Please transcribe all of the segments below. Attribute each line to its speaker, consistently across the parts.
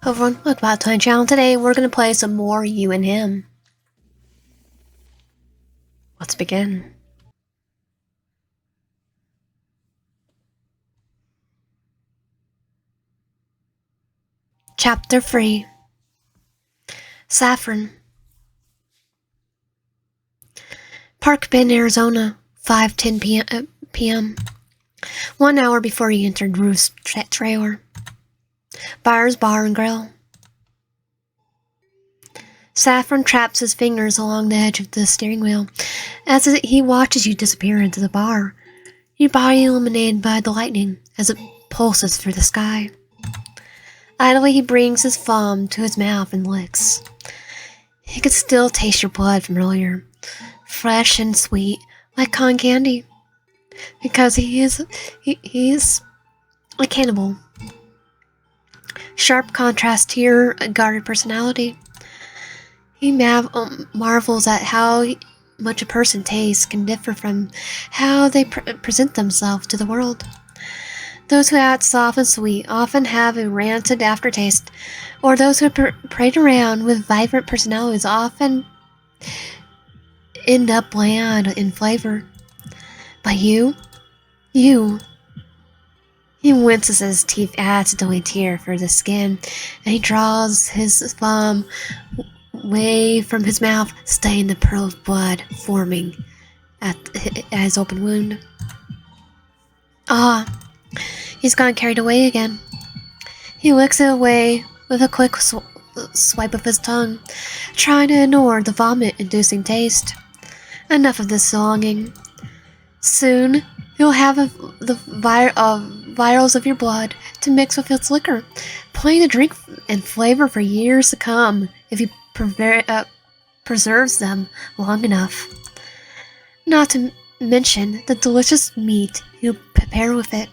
Speaker 1: Everyone, welcome back to my channel. Today we're going to play some more You and Him. Let's begin. Chapter 3. Saffron. Park Bend, Arizona, 5:10 p.m. 1 hour before he entered Ruth's trailer. Byers Bar and Grill. Saffron traps his fingers along the edge of the steering wheel as he watches you disappear into the bar, your body illuminated by the lightning as it pulses through the sky. Idly he brings his thumb to his mouth and licks. He could still taste your blood from earlier, fresh and sweet like cotton candy, because he's a cannibal. Sharp contrast to your guarded personality. He marvels at how much a person tastes can differ from how they present themselves to the world. Those who act soft and sweet often have a rancid aftertaste, or those who parade around with vibrant personalities often end up bland in flavor. But you, he winces as his teeth accidentally tear through the skin, and he draws his thumb away from his mouth, staying the pearl of blood forming at his open wound. He's gone carried away again. He licks it away with a quick swipe of his tongue, trying to ignore the vomit-inducing taste. Enough of this longing. Soon, you'll have the vials of your blood to mix with its liquor, plenty to drink and flavor for years to come if you preserves them long enough. Not to mention the delicious meat you'll prepare with it.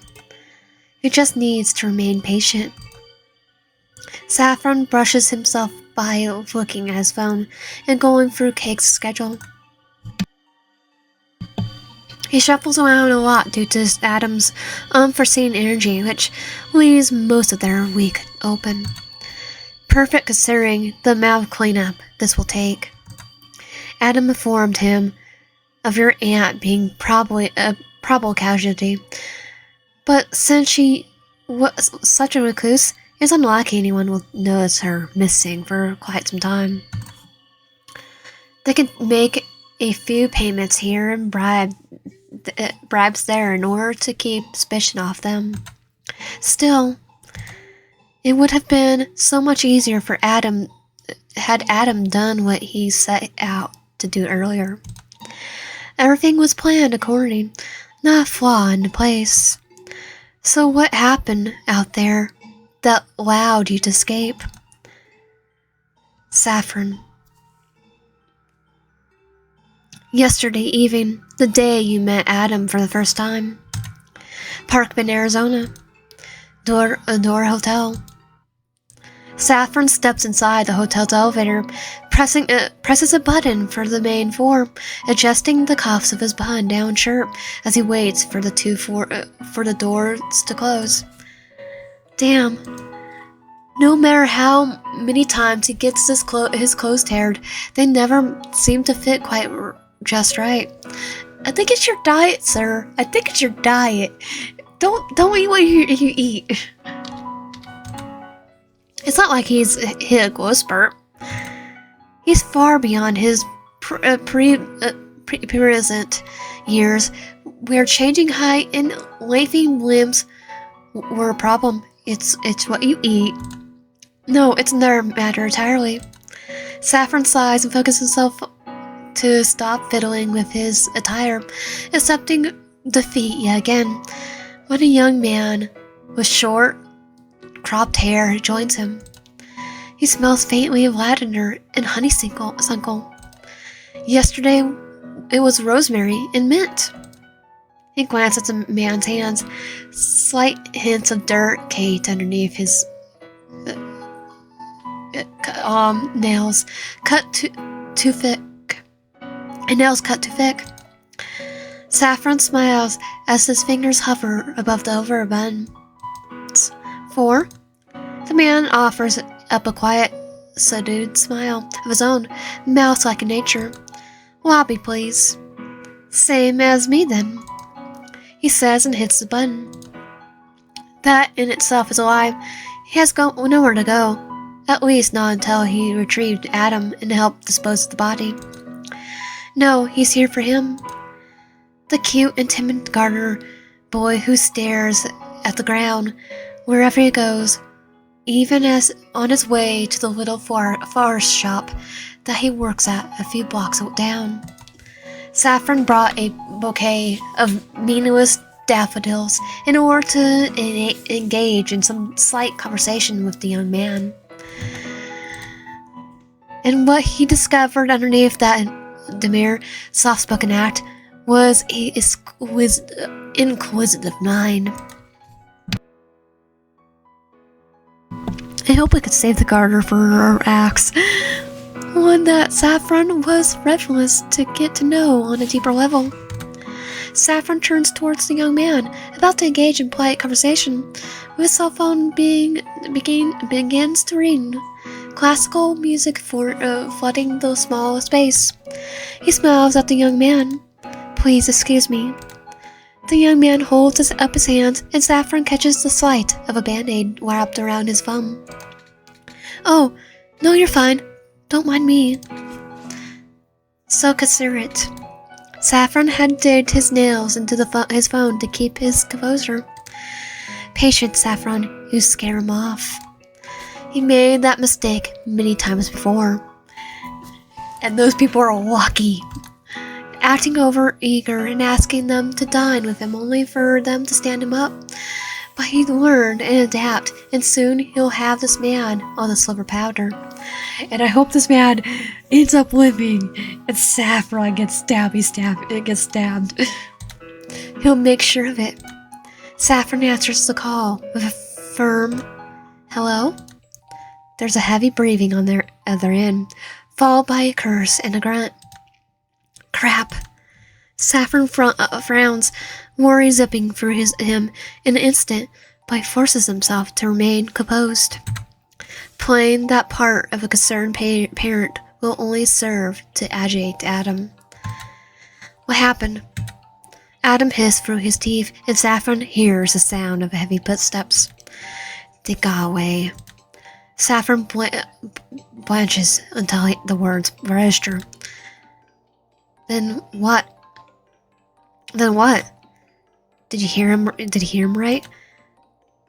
Speaker 1: He just needs to remain patient. Saffron brushes himself by looking at his phone and going through Cake's schedule. He shuffles around a lot due to Adam's unforeseen energy, which leaves most of their week open. Perfect considering the amount of cleanup this will take. Adam informed him of your aunt being probably a probable casualty, but since she was such a recluse, it's unlikely anyone will notice her missing for quite some time. They can make a few payments here and bribes there in order to keep suspicion off them. Still, it would have been so much easier for Adam had Adam done what he set out to do earlier. Everything was planned according, not a flaw in place. So what happened out there that allowed you to escape? Saffron. Yesterday evening, the day you met Adam for the first time. Park Bend, Arizona. Door Hotel. Saffron steps inside the hotel's elevator, presses a button for the main floor, adjusting the cuffs of his button-down shirt as he waits for the doors to close. Damn. No matter how many times he gets his clothes teared, they never seem to fit quite just right. I think it's your diet, sir. I think it's your diet. Don't eat what you eat. It's not like he's hit a growth spurt. He's far beyond his present years, where changing height and lengthening limbs were a problem. It's what you eat. No, it's another matter entirely. Saffron sighs and focuses himself to stop fiddling with his attire, accepting defeat yet again, when a young man with short, cropped hair joins him. He smells faintly of lavender and honeysuckle. Yesterday, it was rosemary and mint. He glances at the man's hands, slight hints of dirt caked underneath his nails cut too thick. Saffron smiles as his fingers hover above the over buttons. 4. The man offers up a quiet, subdued smile of his own, mouse-like in nature. Lobby, please. Same as me, then, he says and hits the button. That in itself is a lie. He has nowhere to go. At least not until he retrieved Adam and helped dispose of the body. No, he's here for him. The cute and timid gardener boy who stares at the ground wherever he goes, even as on his way to the little florist shop that he works at a few blocks down. Saffron brought a bouquet of meaningless daffodils in order to engage in some slight conversation with the young man. And what he discovered underneath that demure, soft-spoken act was an inquisitive mind. I hope I could save the garter for our acts. One that Saffron was relentless to get to know on a deeper level. Saffron turns towards the young man, about to engage in polite conversation, with his cell phone begins to ring. Classical music flooding the small space. He smiles at the young man. Please excuse me. The young man holds up his hand, and Saffron catches the sight of a band-aid wrapped around his thumb. Oh, no, you're fine. Don't mind me. So considerate. Saffron had digged his nails into his phone to keep his composure. Patient Saffron, you scare him off. He made that mistake many times before. And those people are lucky. Acting over eager and asking them to dine with him only for them to stand him up. But he learned and adapt, and soon he'll have this man on the silver powder. And I hope this man ends up living and Saffron gets stabbed. He'll make sure of it. Saffron answers the call with a firm hello. There's a heavy breathing on their other end, followed by a curse and a grunt. Crap. Saffron frowns, worry zipping through him in an instant, but he forces himself to remain composed. Playing that part of a concerned parent will only serve to agitate Adam. What happened? Adam hissed through his teeth, and Saffron hears the sound of heavy footsteps. They got away. Saffron blanches until the words register. Then what? Did you hear him? Did he hear him right?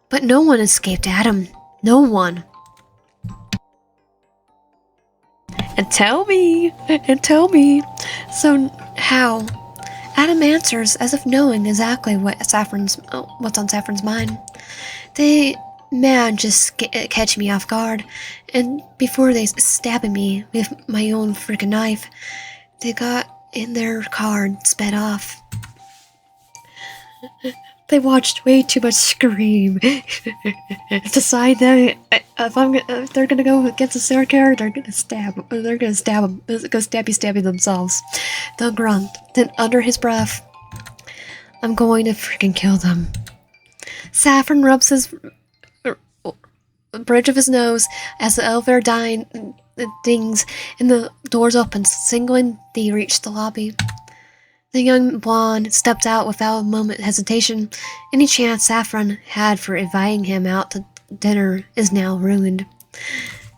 Speaker 1: But no one escaped Adam. No one. And tell me. So how? Adam answers as if knowing exactly what's on Saffron's mind. They just catch me off guard, and before they stabbing me with my own freaking knife, they got in their car and sped off. They watched way too much Scream to decide that if they're gonna go against a serial killer, they're gonna stab them, go stabby themselves. They'll grunt, then under his breath, I'm going to freaking kill them. Saffron rubs his bridge of his nose as the elevator dings and the doors open, signaling they reach the lobby. The young blonde stepped out without a moment's hesitation. Any chance Saffron had for inviting him out to dinner is now ruined.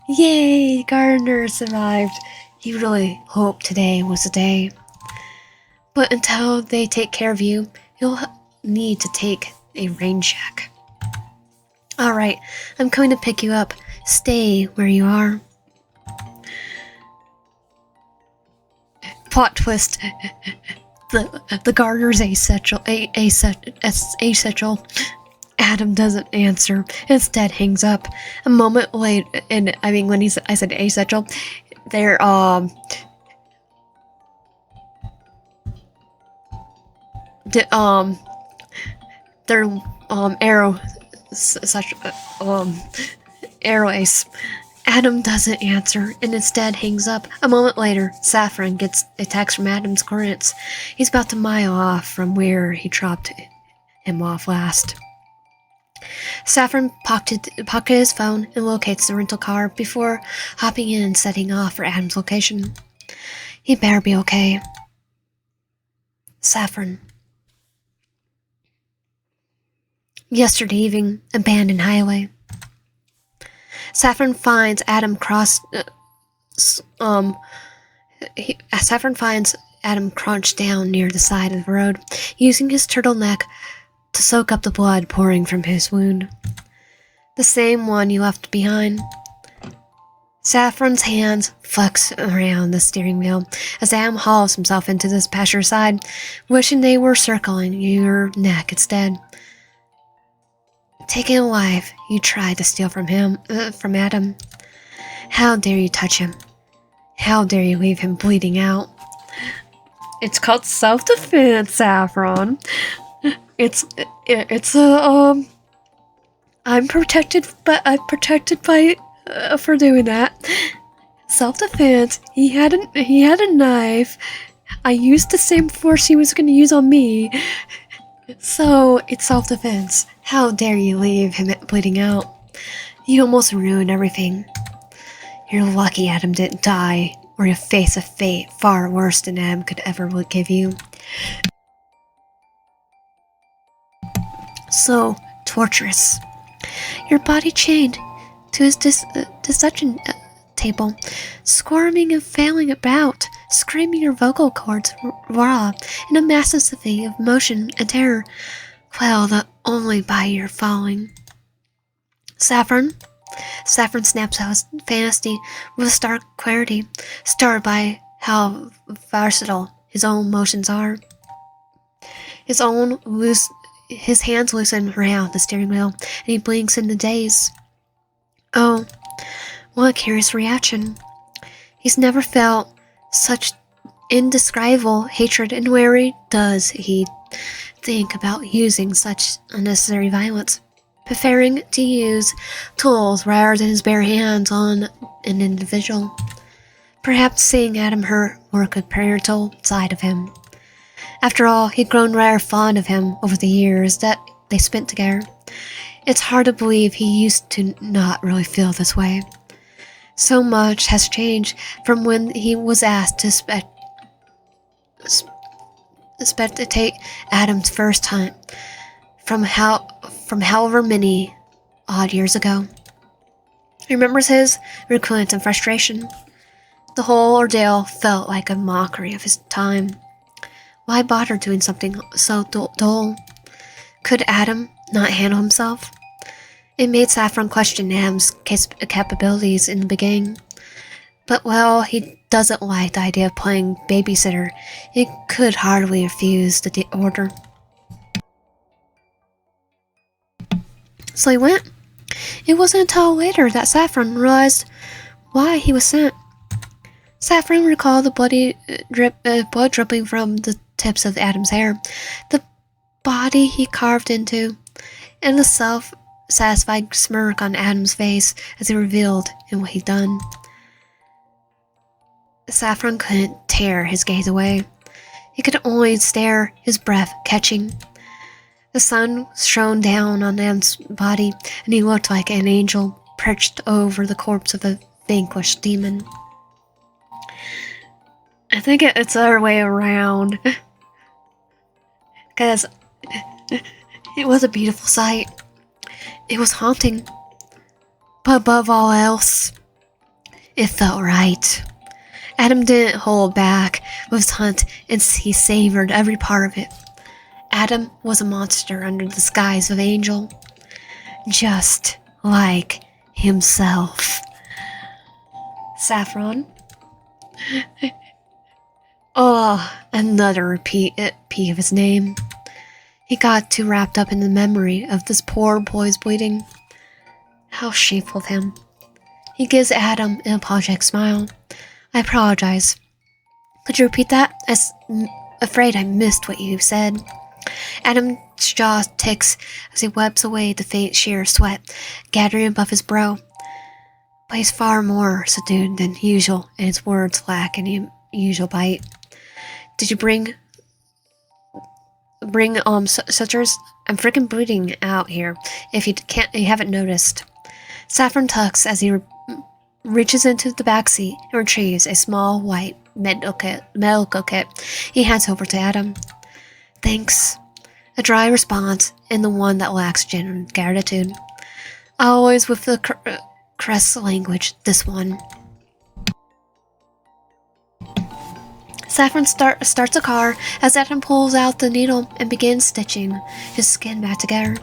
Speaker 1: Yay, Gardner survived. He really hoped today was the day. But until they take care of you, you'll need to take a rain check. Alright, I'm coming to pick you up. Stay where you are. Plot twist. The gardener's asexual. Adam doesn't answer. Instead, hangs up. A moment later, and I mean, when I said asexual, they're arrow ace. Adam doesn't answer, and instead hangs up. A moment later, Saffron gets a text from Adam's coordinates. He's about a mile off from where he dropped him off last. Saffron pocketed his phone and locates the rental car before hopping in and setting off for Adam's location. He better be okay. Saffron. Yesterday evening, abandoned highway. Saffron finds Adam crouched down near the side of the road, using his turtleneck to soak up the blood pouring from his wound. The same one you left behind. Saffron's hands flex around the steering wheel as Adam hauls himself into the passenger side, wishing they were circling your neck instead. Taking a life you tried to steal from Adam. How dare you touch him? How dare you leave him bleeding out? It's called self-defense, Saffron. I'm protected by for doing that. Self-defense. He had a knife. I used the same force he was going to use on me. So it's self-defense. How dare you leave him bleeding out? You almost ruined everything. You're lucky Adam didn't die, or you face a fate far worse than Adam could ever give you. So torturous. Your body chained to his dissection table, squirming and failing about, screaming your vocal cords raw in a massive sea of motion and terror, quelled only by your falling. Saffron snaps out his fantasy with stark clarity, starred by how versatile his own motions are. His hands loosen around the steering wheel, and he blinks in the daze. Oh, what a curious reaction. He's never felt such indescribable hatred, and rarely does he think about using such unnecessary violence, preferring to use tools rather than his bare hands on an individual. Perhaps seeing Adam hurt worked the parental side of him. After all, he'd grown rather fond of him over the years that they spent together. It's hard to believe he used to not really feel this way. So much has changed from when he was asked to spectate Adam's first hunt from however many odd years ago. He remembers his recurrence and frustration. The whole ordeal felt like a mockery of his time. Why bother doing something so dull? Could Adam not handle himself? It made Saffron question Adam's capabilities in the beginning. But while he doesn't like the idea of playing babysitter, he could hardly refuse the order. So he went. It wasn't until later that Saffron realized why he was sent. Saffron recalled the blood dripping from the tips of Adam's hair, the body he carved into, and the self-satisfied smirk on Adam's face as he revealed in what he'd done. Saffron couldn't tear his gaze away. He could only stare, his breath catching. The sun shone down on Adam's body, and he looked like an angel perched over the corpse of a vanquished demon. I think it's the other way around. Because it was a beautiful sight. It was haunting. But above all else, it felt right. Adam didn't hold back with his hunt, and he savored every part of it. Adam was a monster under the disguise of angel. Just like himself. Saffron. Oh, another repeat of his name. He got too wrapped up in the memory of this poor boy's bleeding. How shameful of him. He gives Adam an apologetic smile. I apologize. Could you repeat that? I'm afraid I missed what you said. Adam's jaw ticks as he wipes away the faint sheer sweat gathering above his brow. But he's far more subdued than usual, and his words lack any usual bite. Did you bring bring sutures. I'm freaking bleeding out here. If you haven't noticed. Saffron tucks as he reaches into the backseat and retrieves a small white medical kit. He hands over to Adam. Thanks. A dry response, and the one that lacks genuine gratitude. Always with the crest language, this one. Saffron starts a car as Adam pulls out the needle and begins stitching his skin back together.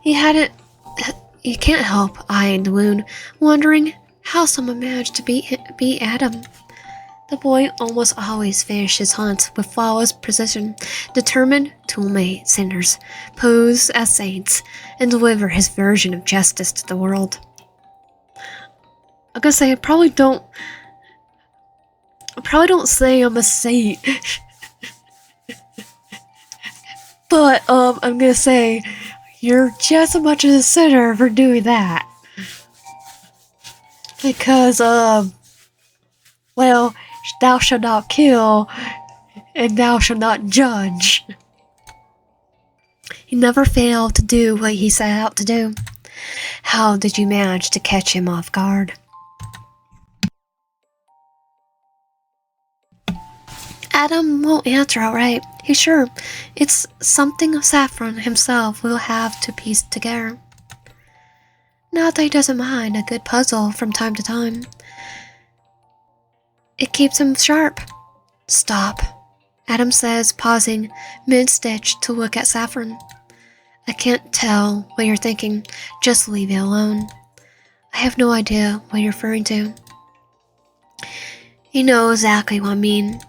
Speaker 1: He can't help eyeing the wound, wondering how someone managed to beat Adam. The boy almost always finished his hunt with flawless precision, determined to eliminate sinners, pose as saints, and deliver his version of justice to the world. I gotta say, I probably don't say I'm a saint. But, I'm gonna say, you're just as much of a sinner for doing that. Because, well, thou shalt not kill, and thou shalt not judge. He never failed to do what he set out to do. How did you manage to catch him off guard? Adam won't answer outright. He's sure it's something Saffron himself will have to piece together. Not that he doesn't mind a good puzzle from time to time. It keeps him sharp. Stop, Adam says, pausing mid-stitch to look at Saffron. I can't tell what you're thinking. Just leave it alone. I have no idea what you're referring to. You know exactly what I mean.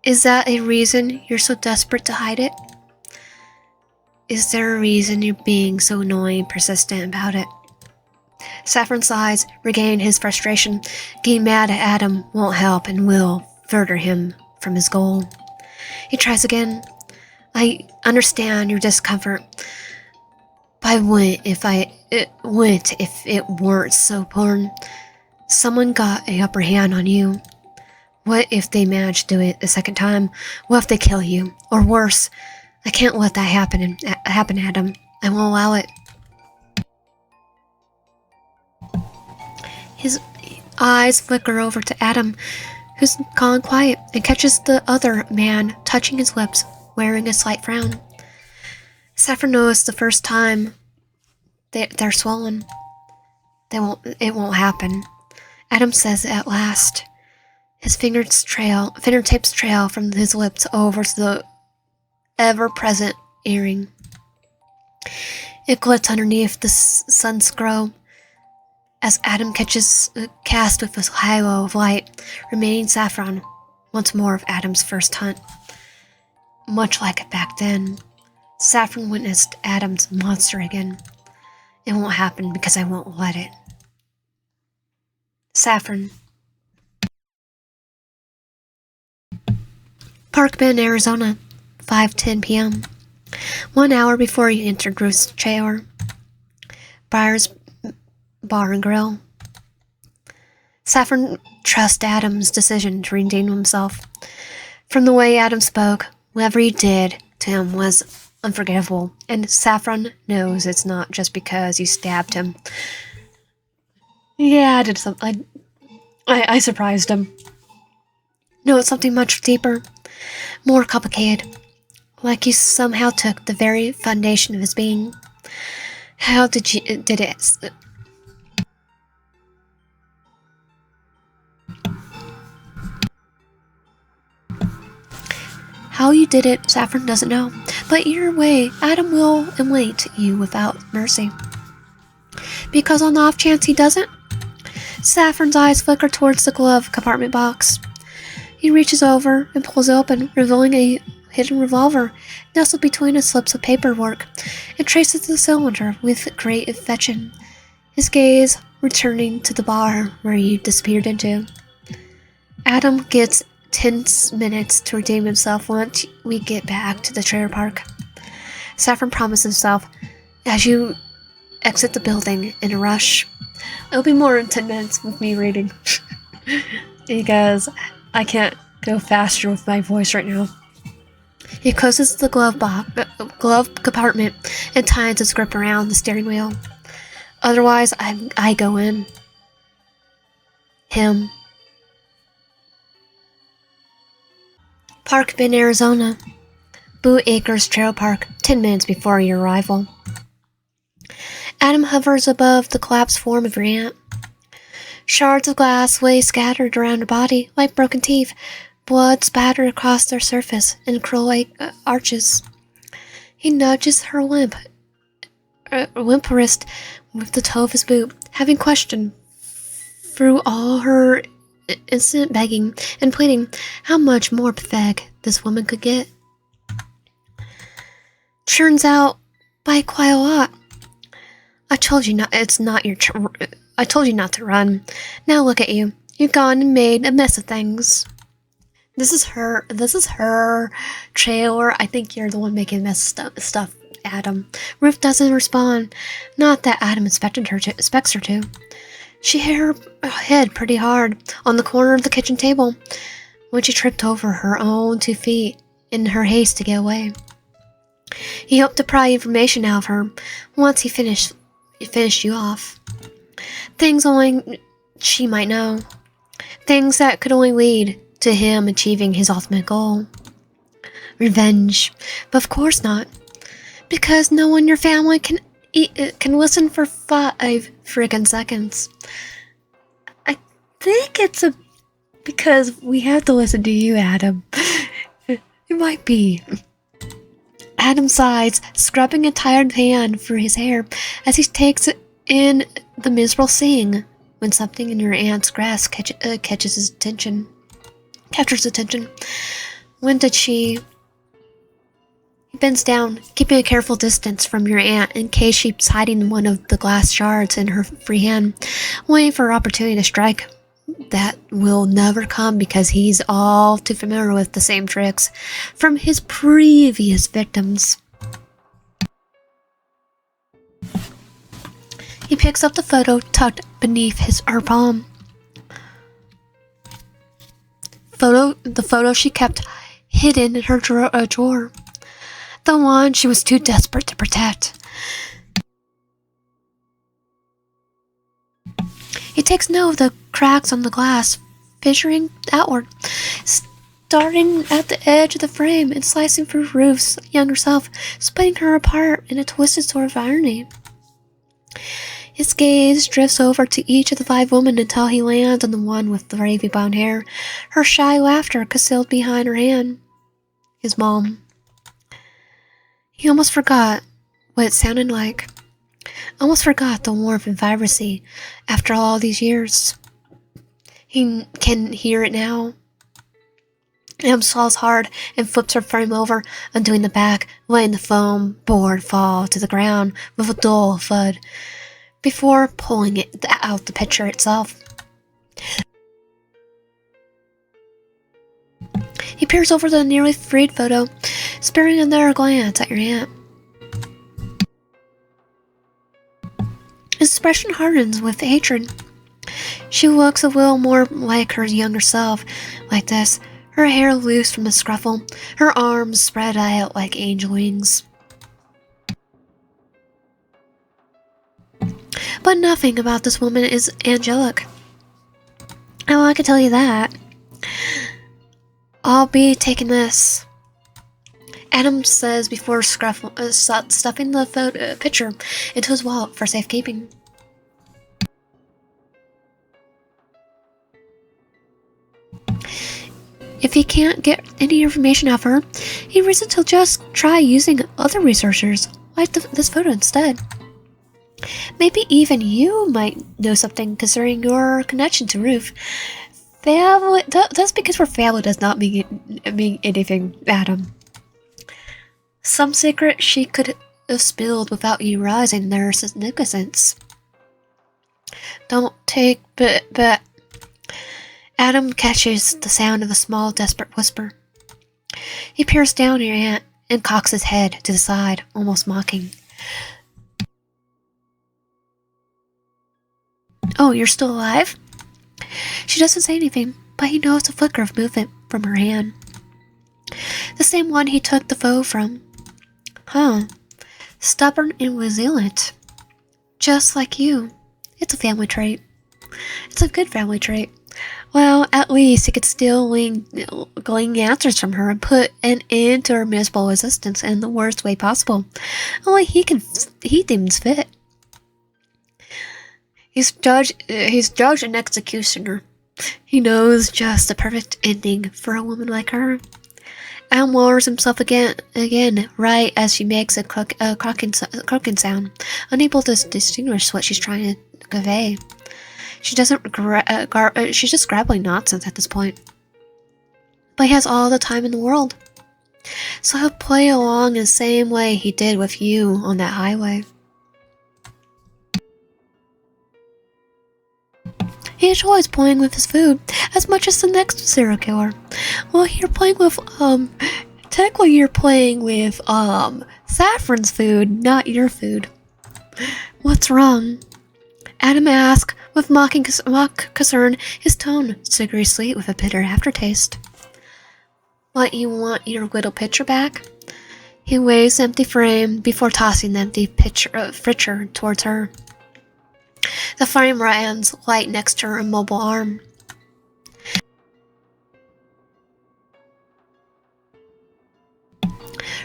Speaker 1: Is that a reason you're so desperate to hide it? Is there a reason you're being so annoying and persistent about it? Saffron's eyes regain his frustration. Getting mad at Adam won't help and will further him from his goal. He tries again. I understand your discomfort, but I wouldn't if it weren't so important. Someone got an upper hand on you. What if they manage to do it a second time? What if they kill you? Or worse, I can't let that happen, Adam. I won't allow it. His eyes flicker over to Adam, who's gone quiet, and catches the other man touching his lips, wearing a slight frown. Saffron knows the first time they're swollen. It won't happen. Adam says it at last. His fingertips trail from his lips over to the ever-present earring. It glitters underneath the sun's glow as Adam cast with a halo of light, remaining Saffron, once more of Adam's first hunt. Much like it back then, Saffron witnessed Adam's monster again. It won't happen because I won't let it. Saffron. Park Bend, Arizona, 5:10 p.m. 1 hour before you entered Ruth's trailer. Briar's Bar and Grill. Saffron trusts Adam's decision to redeem himself. From the way Adam spoke, whatever he did to him was unforgivable, and Saffron knows it's not just because you stabbed him. Yeah, I did something. I surprised him. No, it's something much deeper. More complicated. Like you somehow took the very foundation of his being. How did it? How you did it, Saffron doesn't know. But either way, Adam will eliminate you without mercy. Because on the off chance he doesn't, Saffron's eyes flicker towards the glove compartment box. He reaches over and pulls it open, revealing a hidden revolver nestled between the slips of paperwork, and traces the cylinder with great affection, his gaze returning to the bar where he disappeared into. Adam gets 10 minutes to redeem himself once we get back to the trailer park. Saffron promises himself, as you exit the building in a rush. It'll be more than 10 minutes with me reading. Because I can't go faster with my voice right now. He closes the glove compartment and tightens his grip around the steering wheel. Otherwise, I go in. Him. Park Bend, Arizona. Blue Acres Trail Park, 10 minutes before your arrival. Adam hovers above the collapsed form of your aunt. Shards of glass lay scattered around her body like broken teeth, blood spattered across their surface in claw-like arches. He nudges her limp wrist with the toe of his boot, having questioned through all her instant begging and pleading how much more pathetic this woman could get. Turns out, by quite a lot. I told you not. I told you not to run. Now look at you. You've gone and made a mess of things. This is her trailer. I think you're the one making mess stuff, Adam. Ruth doesn't respond. Not that Adam expects her to. She hit her head pretty hard on the corner of the kitchen table when she tripped over her own 2 feet in her haste to get away. He hoped to pry information out of her once he finished you off. Things only she might know. Things that could only lead to him achieving his ultimate goal. Revenge. But of course not. Because no one in your family can listen for 5 friggin' seconds. I think it's because we have to listen to you, Adam. It might be. Adam sighs, scrubbing a tired hand through his hair as he takes in the miserable scene when something in your aunt's grass captures his attention. When did she... He bends down, keeping a careful distance from your aunt in case she's hiding one of the glass shards in her free hand, waiting for an opportunity to strike. That will never come because he's all too familiar with the same tricks from his previous victims. He picks up the photo tucked beneath her palm. The photo she kept hidden in her drawer. The one she was too desperate to protect. He takes note of the cracks on the glass, fissuring outward, starting at the edge of the frame and slicing through Ruth's younger self, splitting her apart in a twisted sort of irony. His gaze drifts over to each of the 5 women until he lands on the one with the wavy blonde hair, her shy laughter concealed behind her hand. His mom. He almost forgot what it sounded like. Almost forgot the warmth and vibrancy after all these years. He can hear it now. Em swallows hard and flips her frame over, undoing the back, letting the foam board fall to the ground with a dull thud, before pulling it out the picture itself. He peers over the nearly freed photo, sparing another glance at your aunt. His expression hardens with hatred. She looks a little more like her younger self, like this, her hair loose from the scruffle, her arms spread out like angel wings. But nothing about this woman is angelic. Oh, I can tell you that. I'll be taking this, Adam says before stuffing the picture into his wallet for safekeeping. If he can't get any information out of her, he reasons to just try using other researchers like this photo instead. Maybe even you might know something concerning your connection to Ruth. Family, that's because we're family does not mean anything, Adam. Some secret she could have spilled without you realizing their significance. Don't take but Adam catches the sound of a small, desperate whisper. He peers down at your aunt and cocks his head to the side, almost mocking. Oh, you're still alive? She doesn't say anything, but he knows a flicker of movement from her hand. The same one he took the foe from. Huh. Stubborn and resilient. Just like you. It's a family trait. It's a good family trait. Well, at least he could still glean answers from her and put an end to her miserable existence in the worst way possible. Only he deems fit. He's judge and executioner. He knows just the perfect ending for a woman like her. Adam lowers himself again, right as she makes a croaking sound, unable to distinguish what she's trying to convey. She's just grappling nonsense at this point. But he has all the time in the world. So he'll play along the same way he did with you on that highway. He enjoys playing with his food as much as the next serial killer. Well, technically you're playing with, Saffron's food, not your food. What's wrong? Adam asked with mock concern, his tone sugary sweet with a bitter aftertaste. What, you want your little pitcher back? He waves the empty frame before tossing the empty pitcher towards her. The frame lands light next to her immobile arm.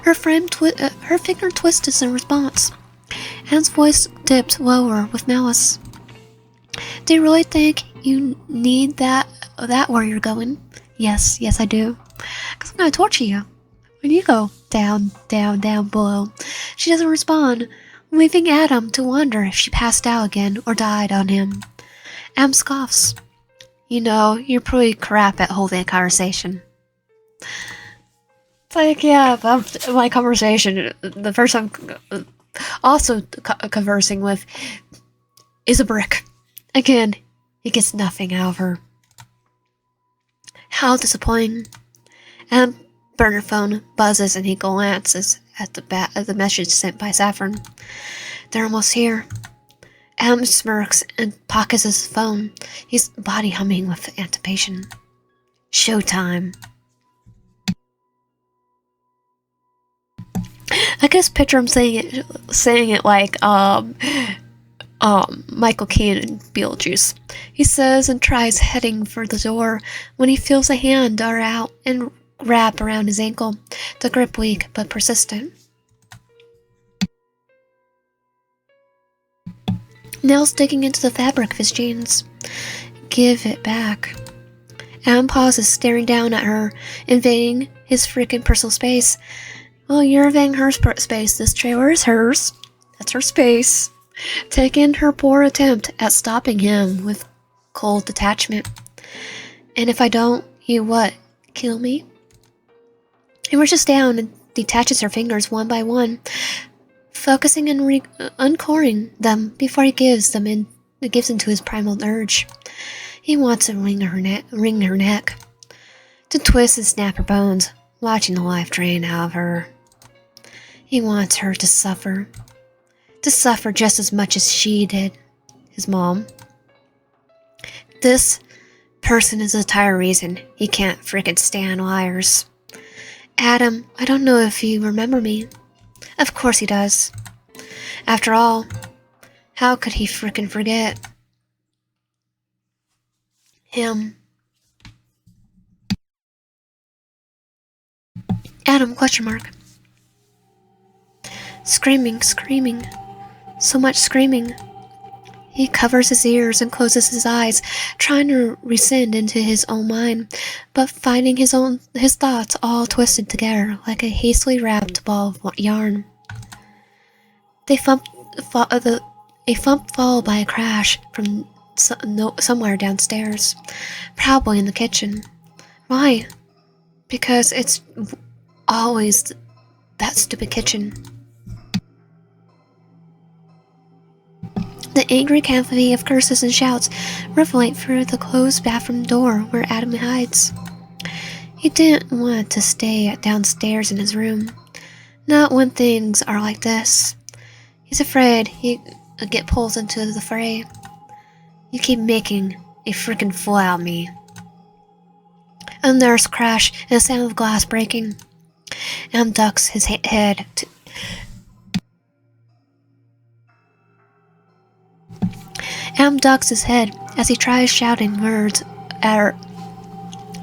Speaker 1: Her finger twisted in response. Anne's voice dipped lower with malice. Do you really think you need that where you're going? Yes, I do. Because I'm going to torture you. When you go down below. She doesn't respond, leaving Adam to wonder if she passed out again or died on him. Adam scoffs. You know, you're pretty crap at holding a conversation. It's like, yeah, my conversation, the person I'm also conversing with is a brick. Again, he gets nothing out of her. How disappointing. Adam's burner phone buzzes and he glances at the message sent by Saffron. They're almost here. Adam smirks and pockets his phone, his body humming with anticipation. Showtime. I guess picture him saying it like Michael Caine in Beetlejuice. He says and tries heading for the door when he feels a hand dart out and wrap around his ankle, the grip weak but persistent. Nails digging into the fabric of his jeans. Give it back. Adam pauses, staring down at her, invading his freaking personal space. Well, you're invading her space. This trailer is hers. That's her space. Taking her poor attempt at stopping him with cold detachment. And if I don't, you what? Kill me? He reaches down and detaches her fingers one by one, focusing and uncoring them before he gives into his primal urge. He wants to wring her neck, to twist and snap her bones, watching the life drain out of her. He wants her to suffer just as much as she did, his mom. This person is the entire reason he can't frickin' stand liars. Adam, I don't know if you remember me. Of course he does. After all, how could he frickin' forget? Him. Adam, question mark. Screaming. So much screaming. He covers his ears and closes his eyes, trying to rescind into his own mind, but finding his thoughts all twisted together like a hastily wrapped ball of yarn. A thump followed by a crash from somewhere downstairs, probably in the kitchen. Why? Because it's always that stupid kitchen. The angry cacophony of curses and shouts reverberate through the closed bathroom door where Adam hides. He didn't want to stay downstairs in his room, not when things are like this. He's afraid he'd get pulled into the fray. You keep making a freaking fool out of me. And there's a crash and a sound of glass breaking. Adam ducks his head Adam ducks his head as he tries shouting words at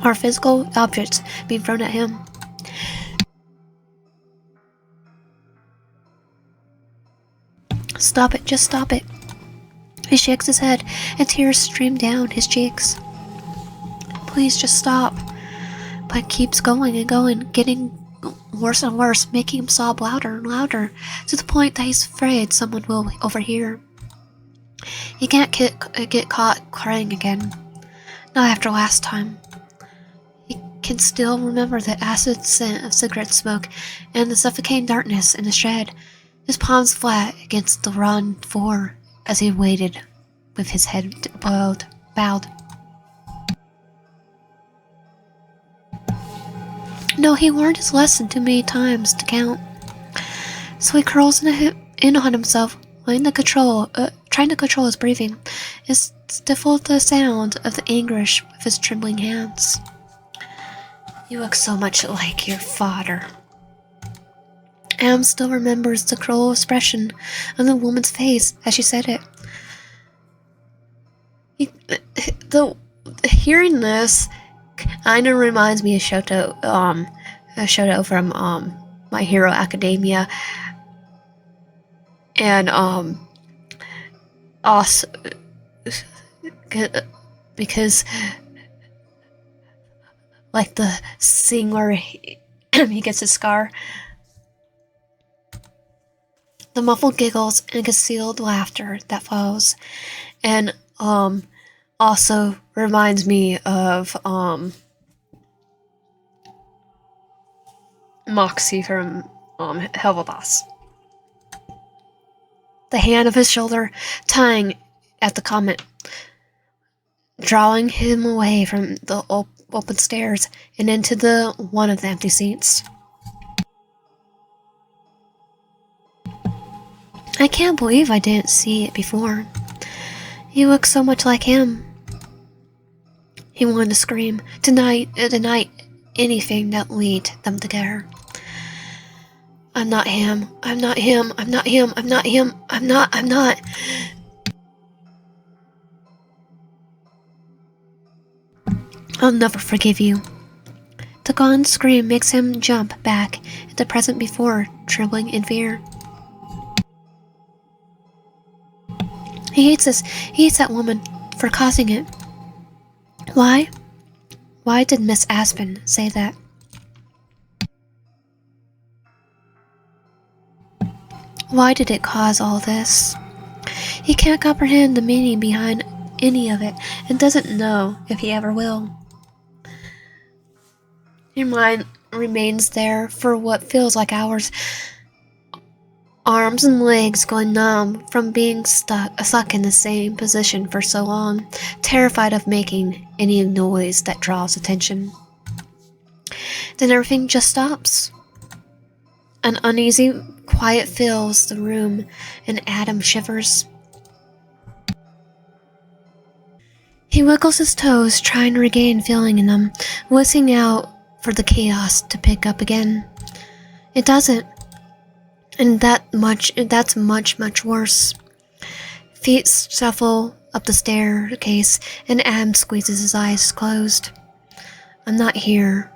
Speaker 1: our physical objects being thrown at him. Stop it, just stop it. He shakes his head and tears stream down his cheeks. Please just stop. But it keeps going and going, getting worse and worse, making him sob louder and louder, to the point that he's afraid someone will overhear. He can't get caught crying again. Not after last time. He can still remember the acid scent of cigarette smoke and the suffocating darkness in the shed, his palms flat against the rotten floor as he waited with his head bowed. No, he learned his lesson too many times to count. So he curls in on himself, trying to control his breathing, and stifle the sound of the anguish with his trembling hands. You look so much like your father. Adam still remembers the cruel expression on the woman's face as she said it. Hearing this kinda reminds me of Shoto from My Hero Academia, and also because like the scene where he gets his scar. The muffled giggles and concealed laughter that follows, and also reminds me of Moxie from Helvaboss. The hand of his shoulder tugging at the comment, drawing him away from the open stairs and into one of the empty seats. I can't believe I didn't see it before. You look so much like him. He wanted to scream, deny anything that linked them together. I'm not him. I'm not him. I'm not him. I'm not him. I'm not. I'll never forgive you. The gone scream makes him jump back at the present before, trembling in fear. He hates this. He hates that woman for causing it. Why? Why did Miss Aspen say that? Why did it cause all this? He can't comprehend the meaning behind any of it and doesn't know if he ever will. Your mind remains there for what feels like hours. Arms and legs going numb from being stuck in the same position for so long, terrified of making any noise that draws attention. Then everything just stops. An uneasy quiet fills the room, and Adam shivers. He wiggles his toes, trying to regain feeling in them, listening out for the chaos to pick up again. It doesn't. And that's much worse. Feet shuffle up the staircase, and Adam squeezes his eyes closed. I'm not here.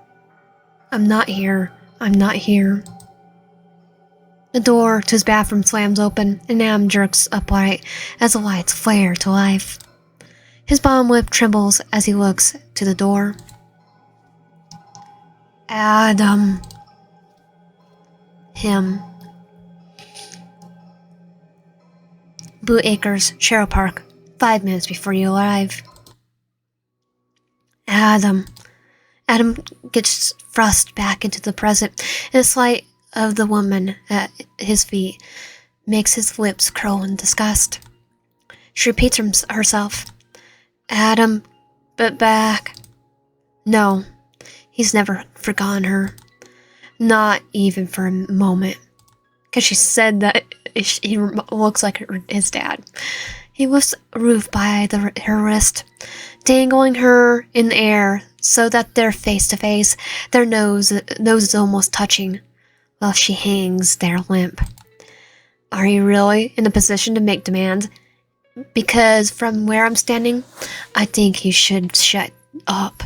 Speaker 1: I'm not here. I'm not here. The door to his bathroom slams open, and Adam jerks upright as the lights flare to life. His bottom lip trembles as he looks to the door. Adam. Him. Blue Acres, Sherrill Park, 5 minutes before you arrive. Adam. Adam gets thrust back into the present, and the sight of the woman at his feet makes his lips curl in disgust. She repeats herself. Adam, but back. No, he's never forgotten her. Not even for a moment. Because she said that he looks like his dad. He lifts Ruth by her wrist, dangling her in the air so that they're face to face, their noses almost touching, while she hangs there limp. Are you really in a position to make demands? Because from where I'm standing, I think you should shut up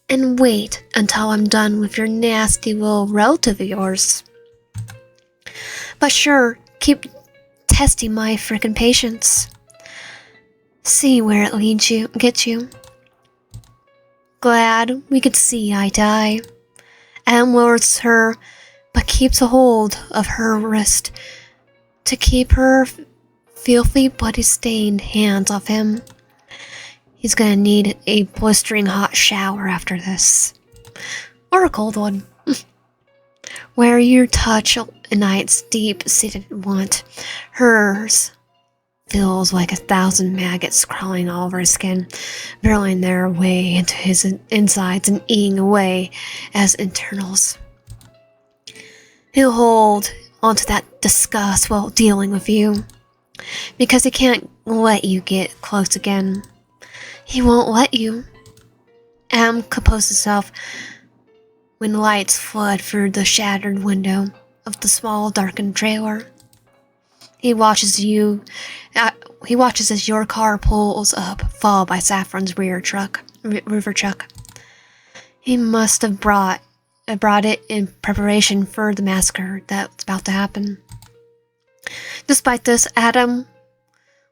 Speaker 1: and wait until I'm done with your nasty little relative of yours. But sure, keep testing my frickin' patience. See where it gets you. Glad we could see eye to eye. Adam lowers her, but keeps a hold of her wrist to keep her filthy, bloody-stained hands off him. He's gonna need a blistering hot shower after this. Or a cold one. Where your touch ignites deep-seated want, hers feels like 1,000 maggots crawling all over his skin, burrowing their way into his insides and eating away as internals. He'll hold onto that disgust while dealing with you, because he can't let you get close again. He won't let you. Adam composes himself when lights flood through the shattered window of the small, darkened trailer. He watches as your car pulls up, followed by Saffron's river truck. He must have brought it in preparation for the massacre that's about to happen. Despite this, Adam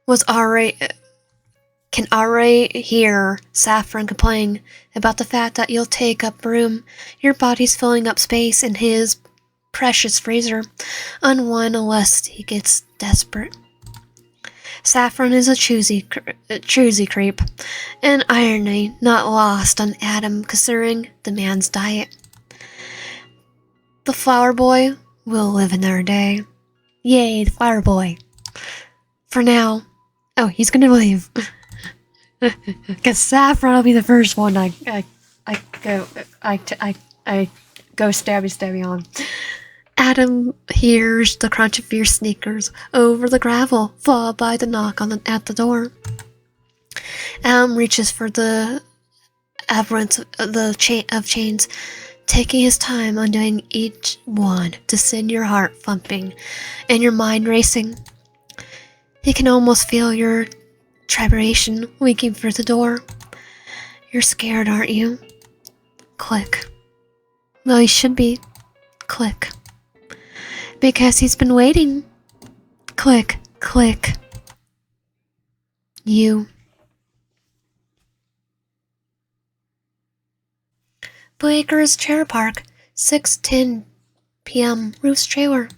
Speaker 1: can already hear Saffron complain about the fact that you'll take up room. Your body's filling up space in his precious freezer, unless he gets desperate. Saffron is a choosy creep, an irony not lost on Adam considering the man's diet. The flower boy will live another day. Yay, the flower boy. For now. Oh, he's gonna leave. Cause Saffron will be the first one I go stabby on. Adam hears the crunch of your sneakers over the gravel, followed by the knock at the door. Adam reaches for the aberrance of chains, taking his time undoing each one to send your heart thumping and your mind racing. He can almost feel your trepidation leaking through the door. You're scared, aren't you? Click. Well, you should be. Click. Because he's been waiting. Click, click. You. Blaker's Chair Park, 6:10 p.m. Ruth's trailer.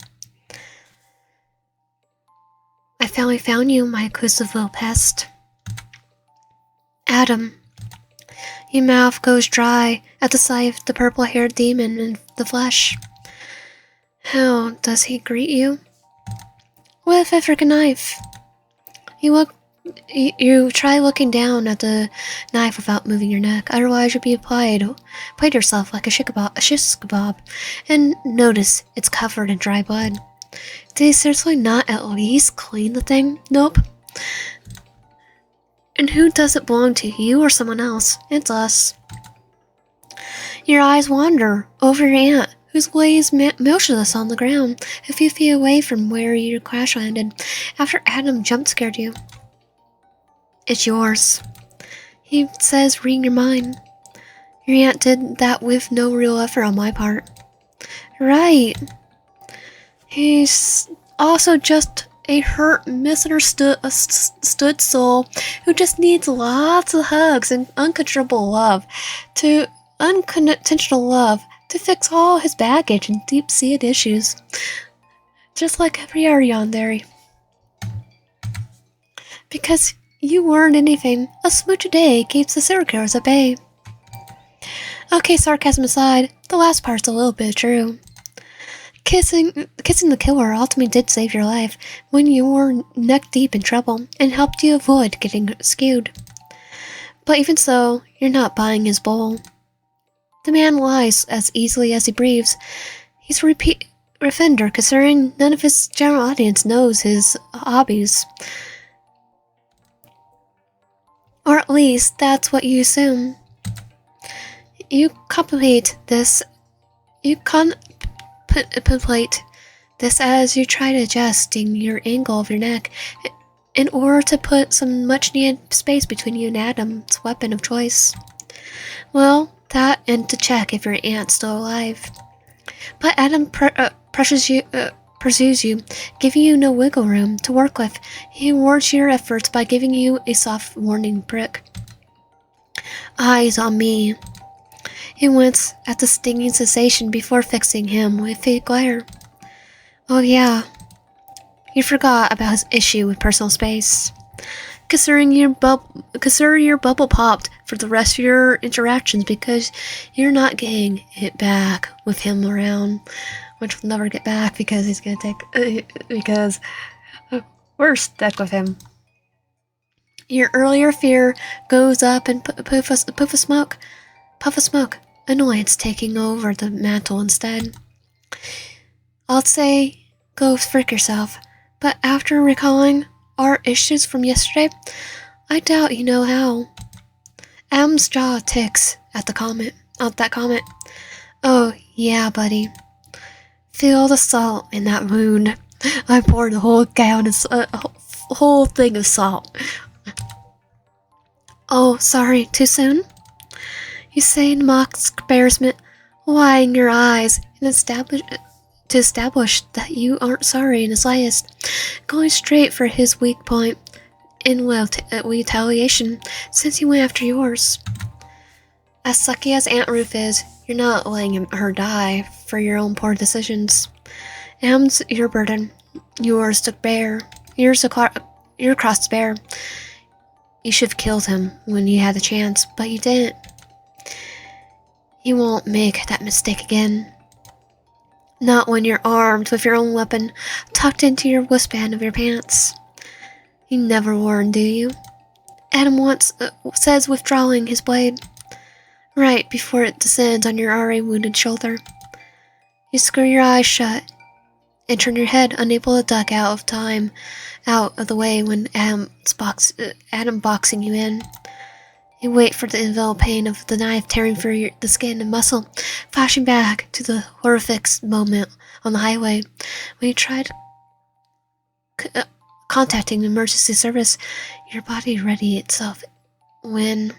Speaker 1: I finally found you, my elusive little pest. Adam. Your mouth goes dry at the sight of the purple-haired demon in the flesh. How does he greet you? With a freaking knife. You try looking down at the knife without moving your neck, otherwise you'll be applied yourself like a shish kebab, and notice it's covered in dry blood. Did he seriously not at least clean the thing? Nope. And who does it belong to, you or someone else? It's us. Your eyes wander over your aunt, who lays motionless on the ground a few feet away from where you crash landed after Adam jump-scared you. It's yours. He says reading your mind. Your aunt did that with no real effort on my part. Right. He's also just a hurt, misunderstood soul who just needs lots of hugs and uncontrollable love to fix all his baggage and deep-seated issues. Just like every yandere. Because you weren't anything, a smooch a day keeps the serial killers at bay. Okay, sarcasm aside, the last part's a little bit true. Kissing the killer ultimately did save your life when you were neck-deep in trouble and helped you avoid getting skewed. But even so, you're not buying his bowl. The man lies as easily as he breathes. He's a repeat offender considering none of his general audience knows his hobbies. at least that's what you assume. You contemplate this as you try to adjusting your angle of your neck in order to put some much-needed space between you and Adam's weapon of choice. Well, that and to check if your aunt's still alive. But Adam pursues you, giving you no wiggle room to work with. He rewards your efforts by giving you a soft warning prick. Eyes on me. He winces at the stinging sensation before fixing him with a glare. Oh yeah, you forgot about his issue with personal space. Considering your bubble popped for the rest of your interactions because you're not getting it back with him around, which will never get back because he's gonna take because we're stuck with him. Your earlier fear goes up and puff of smoke. Annoyance taking over the mantle instead. I'll say go frick yourself, but after recalling our issues from yesterday, I doubt you know how. Adam's jaw ticks at that comment. Oh, yeah, buddy. Feel the salt in that wound. I poured a whole whole thing of salt. Oh, sorry, too soon? You say in mock embarrassment, widening your eyes and to establish that you aren't sorry in the slightest, going straight for his weak point in retaliation since he went after yours. As sucky as Aunt Ruth is, you're not letting her die for your own poor decisions. Adam's your burden, yours to bear, your cross to bear. You should have killed him when you had the chance, but you didn't. You won't make that mistake again. Not when you're armed with your own weapon tucked into your waistband of your pants. You never warn, do you? Adam once says withdrawing his blade, right before it descends on your already wounded shoulder. You screw your eyes shut and turn your head, unable to duck out of the way when Adam boxing you in. You wait for the invisible pain of the knife tearing through the skin and muscle, flashing back to the horrific moment on the highway when you tried contacting the emergency service. Your body ready itself when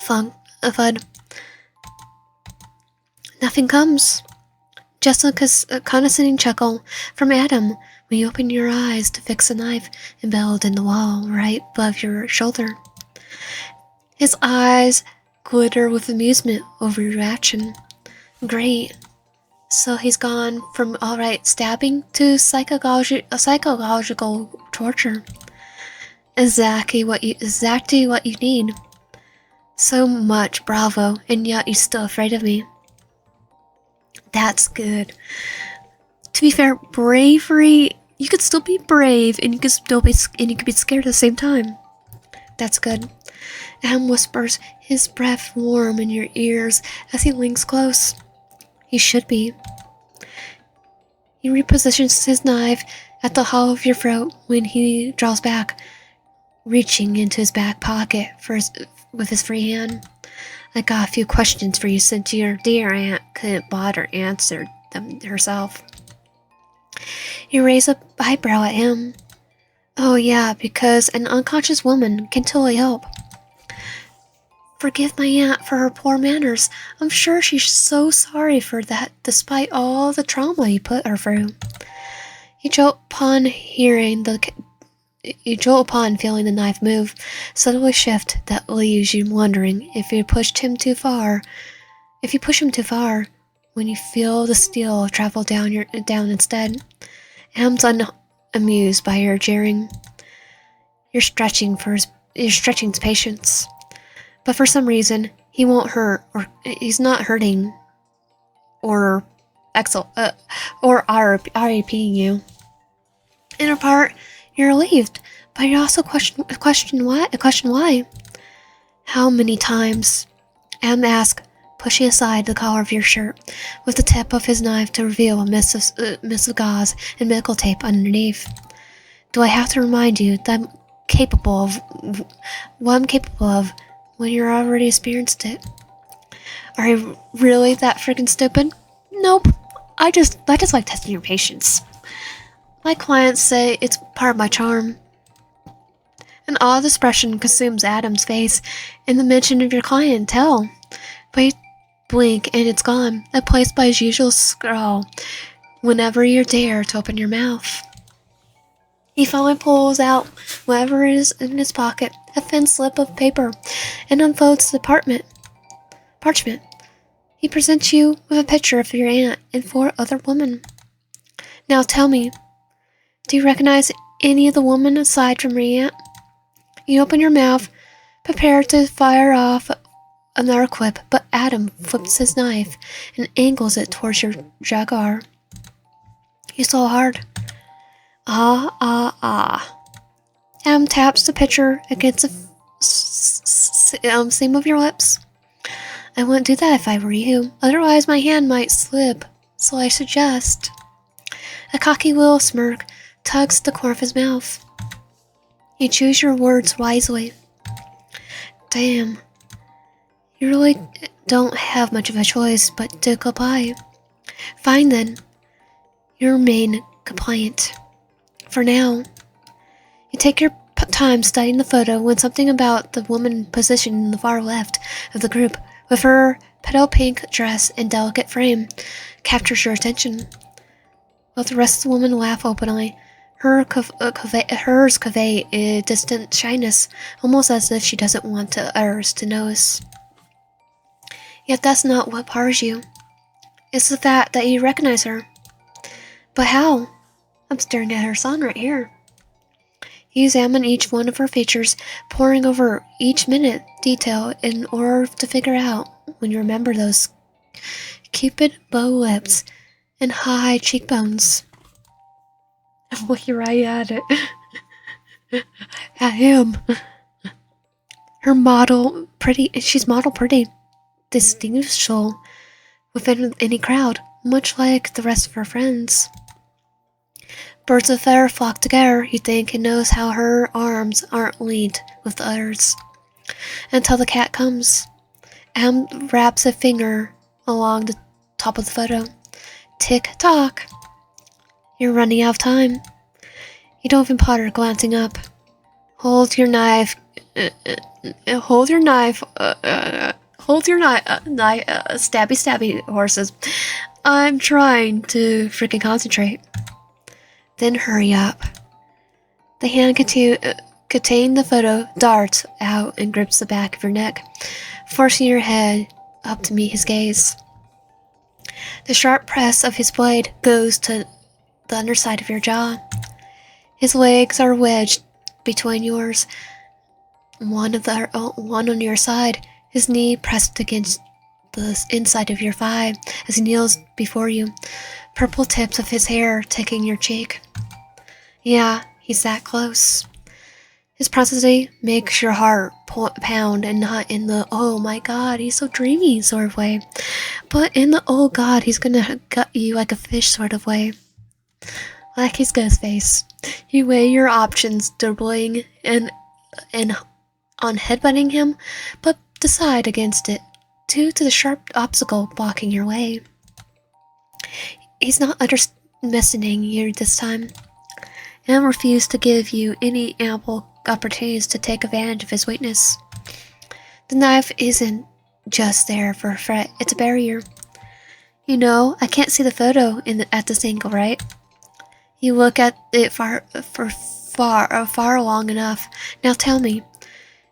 Speaker 1: a thud. Nothing comes. Just a condescending chuckle from Adam when you open your eyes to fix the knife embedded in the wall right above your shoulder. His eyes glitter with amusement over your reaction. Great. So he's gone from alright stabbing to psychological torture. Exactly what you need. So much bravo, and yet you're still afraid of me. That's good. To be fair, bravery, you could still be brave and you could be scared at the same time. That's good. Adam whispers, his breath warm in your ears as he leans close. He should be. He repositions his knife at the hollow of your throat when he draws back, reaching into his back pocket with his free hand. I got a few questions for you since your dear aunt couldn't bother answer them herself. You raise an eyebrow at him. Oh yeah, because an unconscious woman can totally help. Forgive my aunt for her poor manners. I'm sure she's so sorry for that, despite all the trauma you put her through. You jolt upon feeling the knife move, suddenly shift that leaves you wondering if you push him too far, when you feel the steel travel down instead. Adam's unamused by your jeering. You're stretching his patience. But for some reason, he won't hurt, or he's not hurting, or RIPing you. In a part, you're relieved, but you also question why. How many times? Adam asked, pushing aside the collar of your shirt with the tip of his knife to reveal a mist of gauze and medical tape underneath. Do I have to remind you that capable of what I'm capable of when you're already experienced it. Are you really that freaking stupid? Nope. I just like testing your patience. My clients say it's part of my charm. An odd expression consumes Adam's face in the mention of your clientele. But you blink and it's gone, replaced by his usual scrawl whenever you dare to open your mouth. He finally pulls out whatever is in his pocket, a thin slip of paper, and unfolds the parchment. He presents you with a picture of your aunt and 4 other women. Now tell me, do you recognize any of the women aside from your aunt? You open your mouth, prepared to fire off another quip, but Adam flips his knife and angles it towards your jaguar. You swallow hard. Ah. Adam taps the picture against the seam of your lips. I wouldn't do that if I were you. Otherwise, my hand might slip, so I suggest. A cocky little smirk tugs the corner of his mouth. You choose your words wisely. Damn. You really don't have much of a choice but to comply. Fine then. You remain compliant. For now. You take your time studying the photo when something about the woman positioned in the far left of the group with her petal pink dress and delicate frame captures your attention. While the rest of the women laugh openly, hers convey a distant shyness, almost as if she doesn't want others to notice. Yet that's not what bars you. It's the fact that you recognize her. But how? I'm staring at her son right here. You examine each one of her features, poring over each minute detail in order to figure out when you remember those cupid bow lips and high cheekbones. I'm looking right at it. At him. She's model pretty, distinguishable within any crowd, much like the rest of her friends. Birds of feather flock together, you think, and knows how her arms aren't linked with the others. Until the cat comes. Adam wraps a finger along the top of the photo. Tick-tock. You're running out of time. You don't even bother glancing up. Hold your knife. Stabby horses. I'm trying to freaking concentrate. Then hurry up. The hand containing the photo darts out and grips the back of your neck, forcing your head up to meet his gaze. The sharp press of his blade goes to the underside of your jaw. His legs are wedged between yours, one on your side, his knee pressed against the inside of your thigh as he kneels before you, purple tips of his hair taking your cheek. Yeah, he's that close. His proximity makes your heart pound, and not in the "oh my god, he's so dreamy" sort of way, but in the "oh god, he's gonna gut you like a fish" sort of way. Like his ghost face, you weigh your options, doubling and on headbutting him, but decide against it due to the sharp obstacle blocking your way. He's not underestimating you this time, and refused to give you any ample opportunities to take advantage of his weakness. The knife isn't just there for a threat, it's a barrier. You know, I can't see the photo at this angle, right? You look at it far long enough. Now tell me.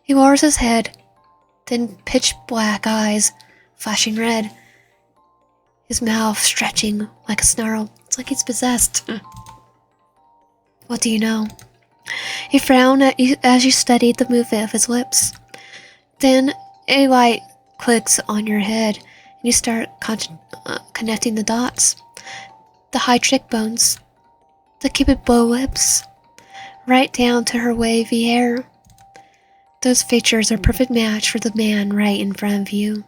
Speaker 1: He lowers his head, then pitch black eyes, flashing red, his mouth stretching like a snarl. It's like he's possessed. What do you know? He frowned at you as you studied the movement of his lips. Then a light clicks on your head, and you start connecting the dots. The high cheekbones, the cupid bow lips, right down to her wavy hair. Those features are a perfect match for the man right in front of you.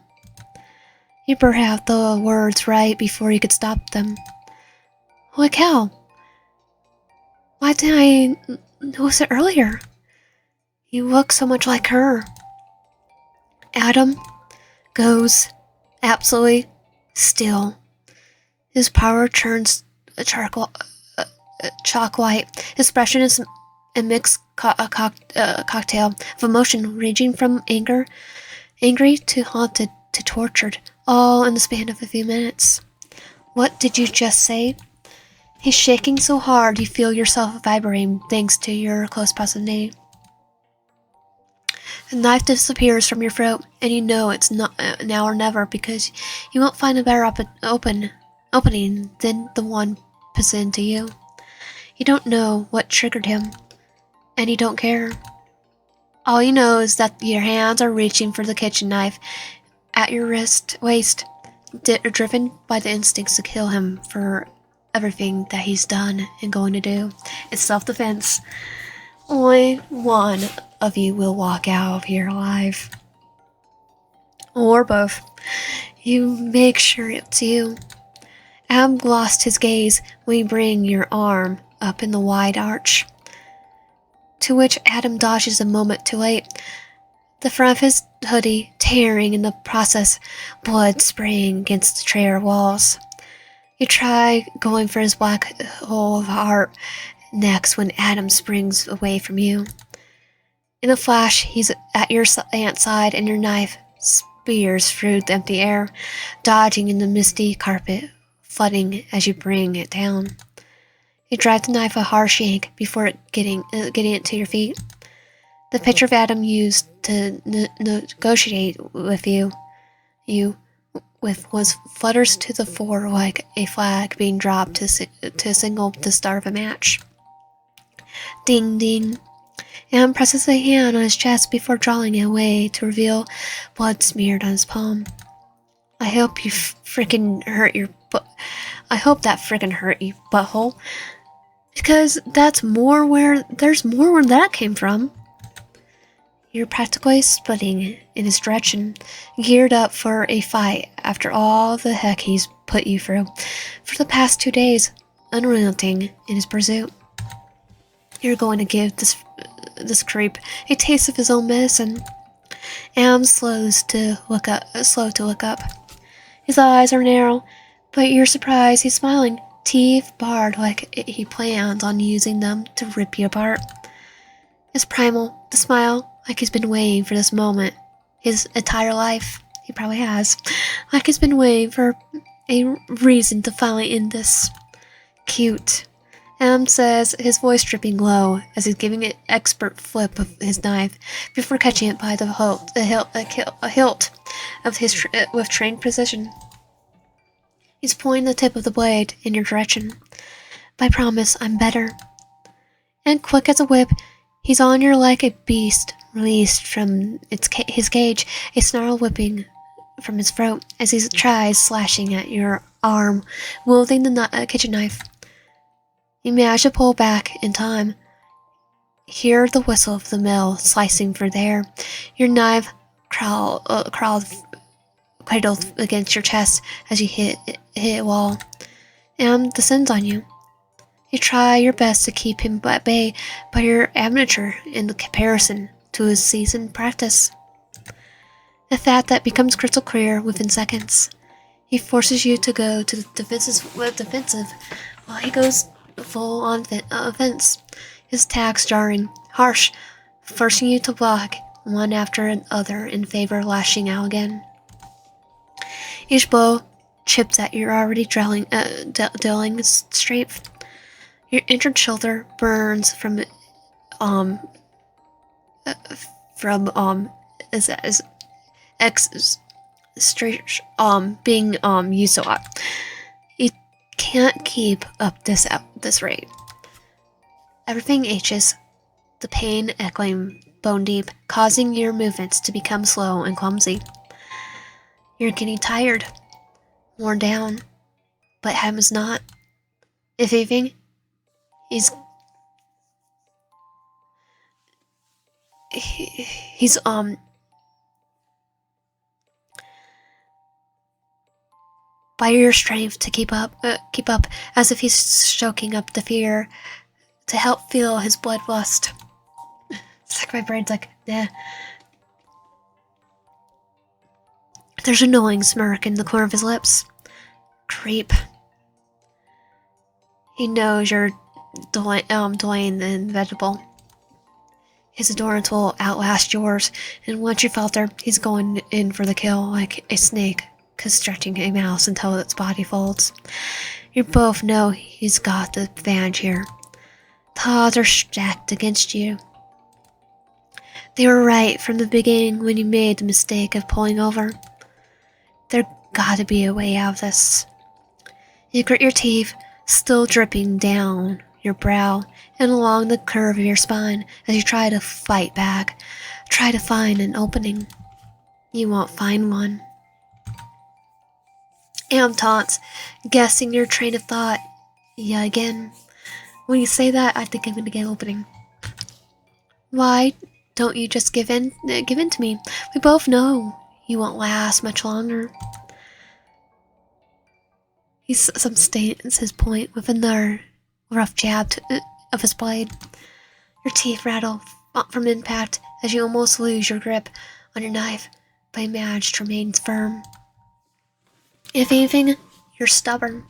Speaker 1: You better have the words right before you could stop them. Holy cow! Why didn't I notice it earlier? You look so much like her. Adam goes absolutely still. His power turns chalk white. His expression is a mixed cocktail of emotion ranging from angry to haunted to tortured, all in the span of a few minutes. What did you just say? He's shaking so hard you feel yourself vibrating thanks to your close proximity. The knife disappears from your throat, and you know it's not now or never because you won't find a better opening than the one presented to you. You don't know what triggered him, and you don't care. All you know is that your hands are reaching for the kitchen knife at your waist, driven by the instincts to kill him for everything that he's done and going to do. It's self-defense. Only one of you will walk out of here alive. Or both. You make sure it's you. Adam lost his gaze when you bring your arm up in the wide arch, to which Adam dodges a moment too late. The front of his hoodie tearing in the process, blood spraying against the trailer walls. You try going for his black hole of heart next when Adam springs away from you. In a flash, he's at your aunt's side and your knife spears through the empty air, dodging in the misty carpet, flooding as you bring it down. You drive the knife a harsh yank before getting it to your feet. The picture of Adam used to negotiate with you was flutters to the floor like a flag being dropped to signal the start of a match. Ding ding. Adam presses a hand on his chest before drawing it away to reveal blood smeared on his palm. I hope that frickin' hurt your butthole. Because there's more where that came from. You're practically splitting in his direction, geared up for a fight after all the heck he's put you through for the past 2 days, unrelenting in his pursuit. You're going to give this creep a taste of his own medicine. Am slow to look up. His eyes are narrow, but you're surprised he's smiling, teeth bared like he plans on using them to rip you apart. It's primal, the smile, like he's been waiting for this moment his entire life. He probably has. Like he's been waiting for a reason to finally end this. Cute. Adam says, his voice dripping low as he's giving an expert flip of his knife before catching it by the hilt of his with trained precision. He's pointing the tip of the blade in your direction. But I promise I'm better. And quick as a whip, he's on you like a beast released from his cage, a snarl whipping from his throat as he tries slashing at your arm, wielding the kitchen knife. You manage to pull back in time. Hear the whistle of the mill slicing through the air. Your knife cradled against your chest as you hit a wall, and descends on you. You try your best to keep him at bay, but you're amateur in comparison to his seasoned practice. A fact that becomes crystal clear within seconds. He forces you to go to the defensive while he goes full on offense. His attacks jarring, harsh, forcing you to block one after another in favor of lashing out again. Each blow chips at your already dealing strength. Your injured shoulder burns from being used a lot. You can't keep up this rate. Everything aches, the pain echoing bone deep, causing your movements to become slow and clumsy. You're getting tired, worn down, but Ham is not. If anything, he's by your strength to keep up, as if he's choking up the fear to help feel his bloodlust. It's like my brain's like, eh. There's an annoying smirk in the corner of his lips. Creep. He knows you're delaying the inevitable. His endurance will outlast yours, and once you falter, he's going in for the kill like a snake, constricting a mouse until its body folds. You both know he's got the advantage here. The odds are stacked against you. They were right from the beginning when you made the mistake of pulling over. There gotta be a way out of this. You grit your teeth, still dripping down your brow and along the curve of your spine as you try to fight back, try to find an opening. You won't find one. Am taunts, guessing your train of thought. Yeah, again. When you say that, I think I'm gonna get an opening. Why don't you just give in to me? We both know you won't last much longer. He sustains his point with another rough jab of his blade. Your teeth rattle from impact as you almost lose your grip on your knife, but you manage to remain firm. If anything, you're stubborn.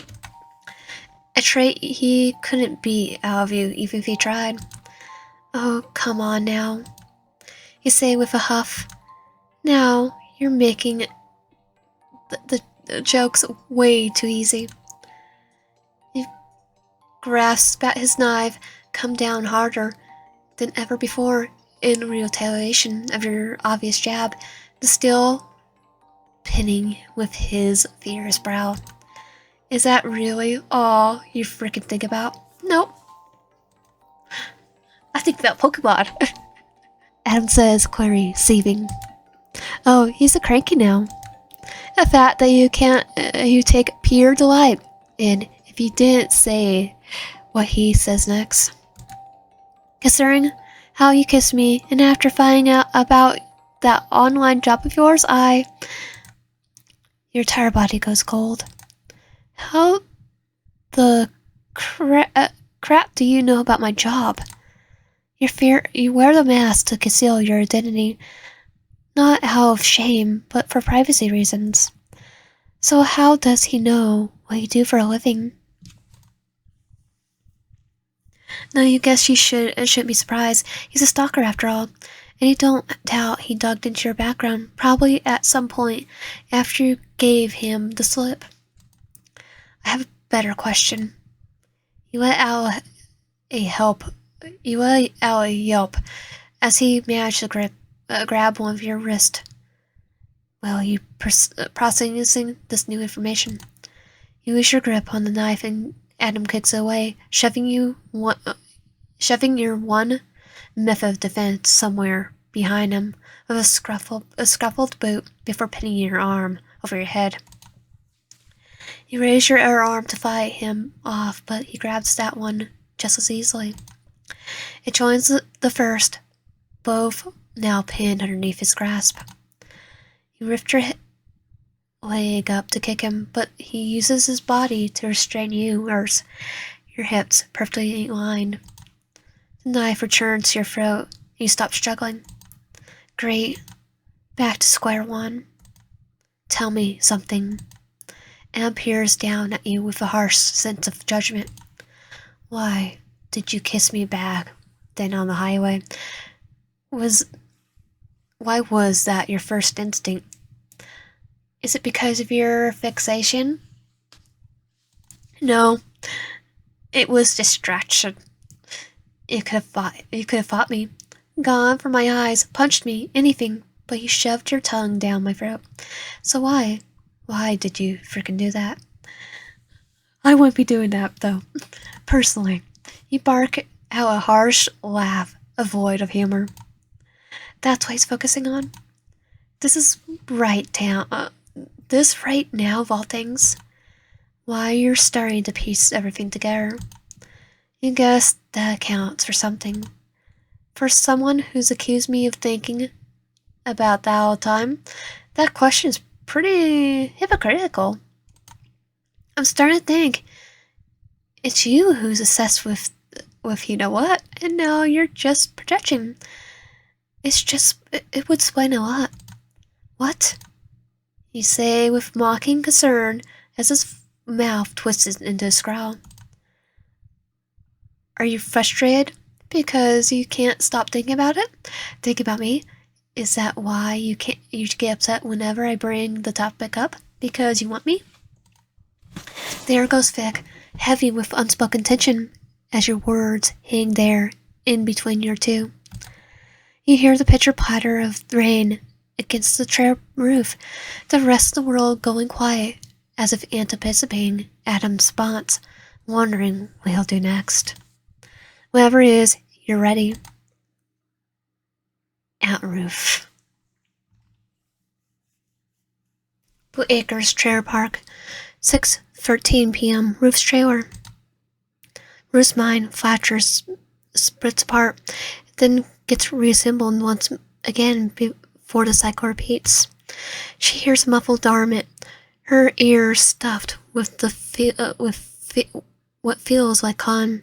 Speaker 1: A trait he couldn't beat out of you even if he tried. Oh, come on now, you say with a huff. Now you're making the joke's way too easy. You grasp at his knife, come down harder than ever before in retaliation of your obvious jab, the steel pinning with his fierce brow. Is that really all you freaking think about? Nope. I think about Pokemon. Adam says, query seething. Oh, he's a cranky now. A fact that you take pure delight in if you didn't say what he says next. Considering how you kissed me, and after finding out about that online job of yours, your entire body goes cold. How the crap do you know about my job? You wear the mask to conceal your identity, not out of shame, but for privacy reasons. So how does he know what you do for a living? No, you guess you shouldn't be surprised. He's a stalker after all, and you don't doubt he dug into your background, probably at some point after you gave him the slip. I have a better question. You let out a yelp as he managed to grab one of your wrist. Well, you processing this new information. You lose your grip on the knife and Adam kicks it away, shoving your one method of defense somewhere behind him with a scuffled boot before pinning your arm over your head. You raise your other arm to fight him off, but he grabs that one just as easily. It joins the first, both now pinned underneath his grasp. You lift your leg up to kick him, but he uses his body to restrain you, yours, your hips perfectly aligned. The knife returns to your throat, and you stop struggling. Great. Back to square one. Tell me something. Anne peers down at you with a harsh sense of judgment. Why did you kiss me back then on the highway? Why was that your first instinct? Is it because of your fixation? No, it was distraction. You could have fought me, gone for my eyes, punched me, anything, but you shoved your tongue down my throat. So why did you freaking do that? I wouldn't be doing that, though. Personally, you bark out a harsh laugh, void of humor. That's what he's focusing on. This right now of all things, why you're starting to piece everything together. You guess that counts for something. For someone who's accused me of thinking about that all the time, that question's pretty hypocritical. I'm starting to think it's you who's obsessed with you know what, and now you're just projecting. It would explain a lot. What? You say with mocking concern as his mouth twisted into a scowl. Are you frustrated because you can't stop thinking about it? Thinking about me? Is that why you get upset whenever I bring the topic up? Because you want me? There goes Vic, heavy with unspoken tension, as your words hang there in between your two. You hear the pitcher patter of rain against the trap roof, the rest of the world going quiet, as if anticipating Adam's response, wondering what he'll do next. Whatever it is, you're ready. Out roof. Blue Acres Trailer Park, 6:13 p.m. Roof's trailer. Ruth's mind flashes, splits apart, then gets reassembled once again before the cycle repeats. She hears a muffled dormant, her ears stuffed with what feels like calm,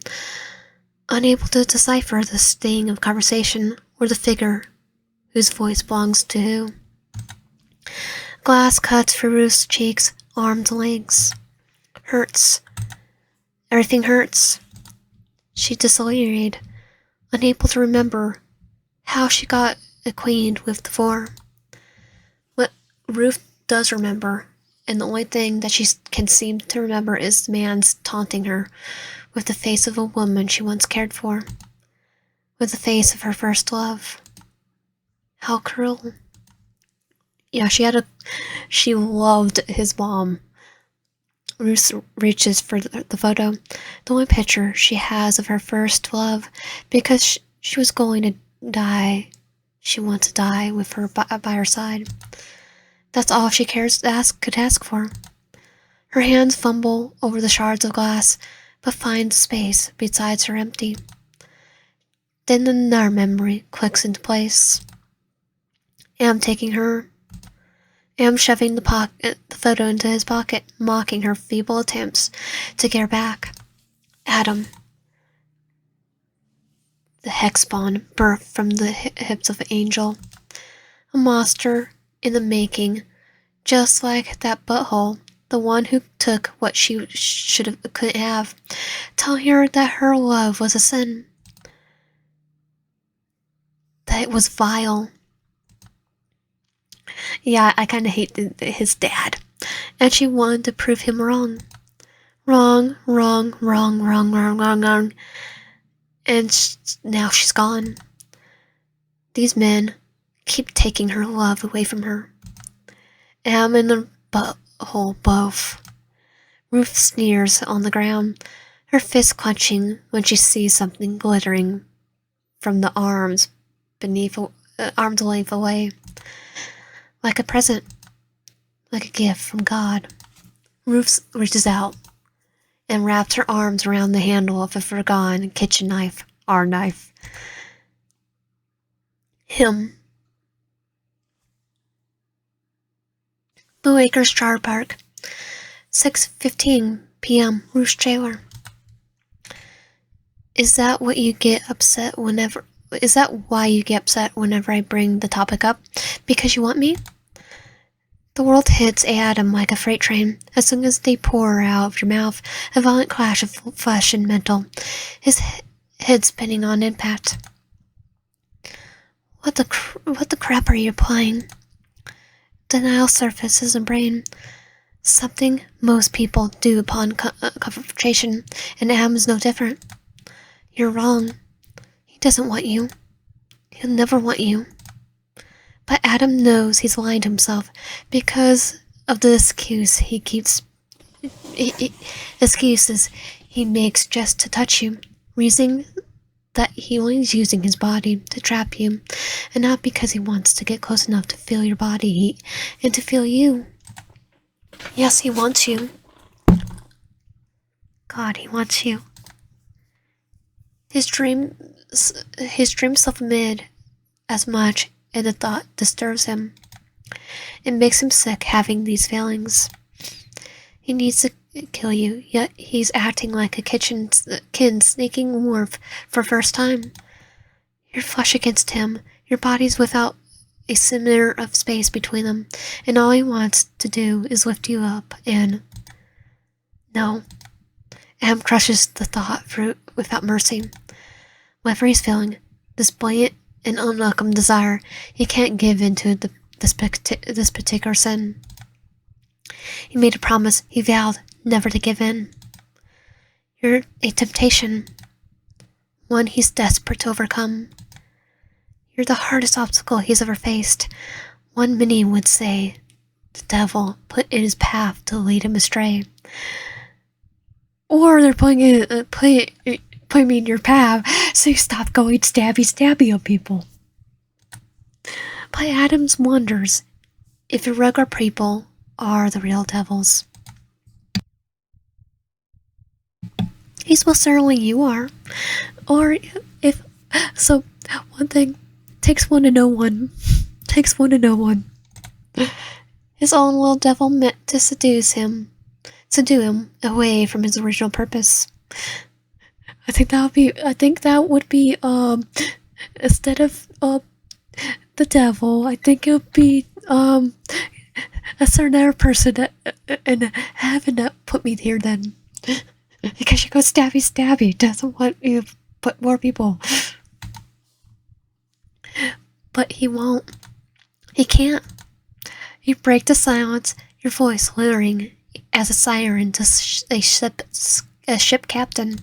Speaker 1: unable to decipher the sting of conversation or the figure whose voice belongs to who. Glass cuts through Ruth's cheeks, arms, and legs. Hurts. Everything hurts. She disoriented, unable to remember how she got acquainted with the four. What Ruth does remember, and the only thing that she can seem to remember, is the man's taunting her with the face of a woman she once cared for, with the face of her first love. How cruel. Yeah, she loved his mom. Ruth reaches for the photo, the only picture she has of her first love, because she was going to die. She wants to die with her by her side. That's all she could ask for. Her hands fumble over the shards of glass, but find space besides her empty. Then another memory clicks into place. Am taking her. Am shoving the photo into his pocket, mocking her feeble attempts to get her back. Adam. The hexbond birthed from the hips of an angel. A monster in the making, just like that butthole, the one who took what she couldn't have, telling her that her love was a sin. That it was vile. Yeah, I kind of hate his dad. And she wanted to prove him wrong. Wrong. And now she's gone. These men keep taking her love away from her. Am in the butthole both. Ruth sneers on the ground, her fist clenching when she sees something glittering from the arms length away. Like a present, like a gift from God. Ruth reaches out and wraps her arms around the handle of a forgotten kitchen knife, our knife. Him. Blue Acres Trailer Park, 6:15 p.m. Ruth's trailer. Is that why you get upset whenever I bring the topic up? Because you want me? The world hits Adam like a freight train. As soon as they pour out of your mouth, a violent clash of flesh and mental, his head spinning on impact. What the crap are you applying? Denial surfaces in brain. Something most people do upon confrontation, and Adam is no different. You're wrong. He doesn't want you. He'll never want you. But Adam knows he's lying to himself because of the excuses he makes just to touch you, reasoning that he only is using his body to trap you, and not because he wants to get close enough to feel your body heat and to feel you. Yes, he wants you. God, he wants you. His dreams self-admit as much, and the thought disturbs him. It makes him sick having these feelings. He needs to kill you, yet he's acting like a kid sneaking warmth for first time. You're flush against him, Your bodies without a centimeter of space between them, and all he wants to do is lift you up and... No. Am crushes the thought without mercy. Whatever he's feeling, this blatant and unwelcome desire, he can't give into this particular sin. He made a promise, he vowed never to give in. You're a temptation, one he's desperate to overcome. You're the hardest obstacle he's ever faced, one many would say the devil put in his path to lead him astray. Or they're putting me in your path so you stop going stabby on people. But Adams wonders if irregular people are the real devils. He's most certainly you are. Or if so, one thing takes one to know one. Takes one to know one. His own little devil meant to subdue him away from his original purpose. I think that would be instead of the devil, I think it would be a certain other person in heaven that put me here then. Because you go stabby, doesn't want you to put more people. But he won't. He can't. You break the silence, your voice luring as a siren to a ship captain.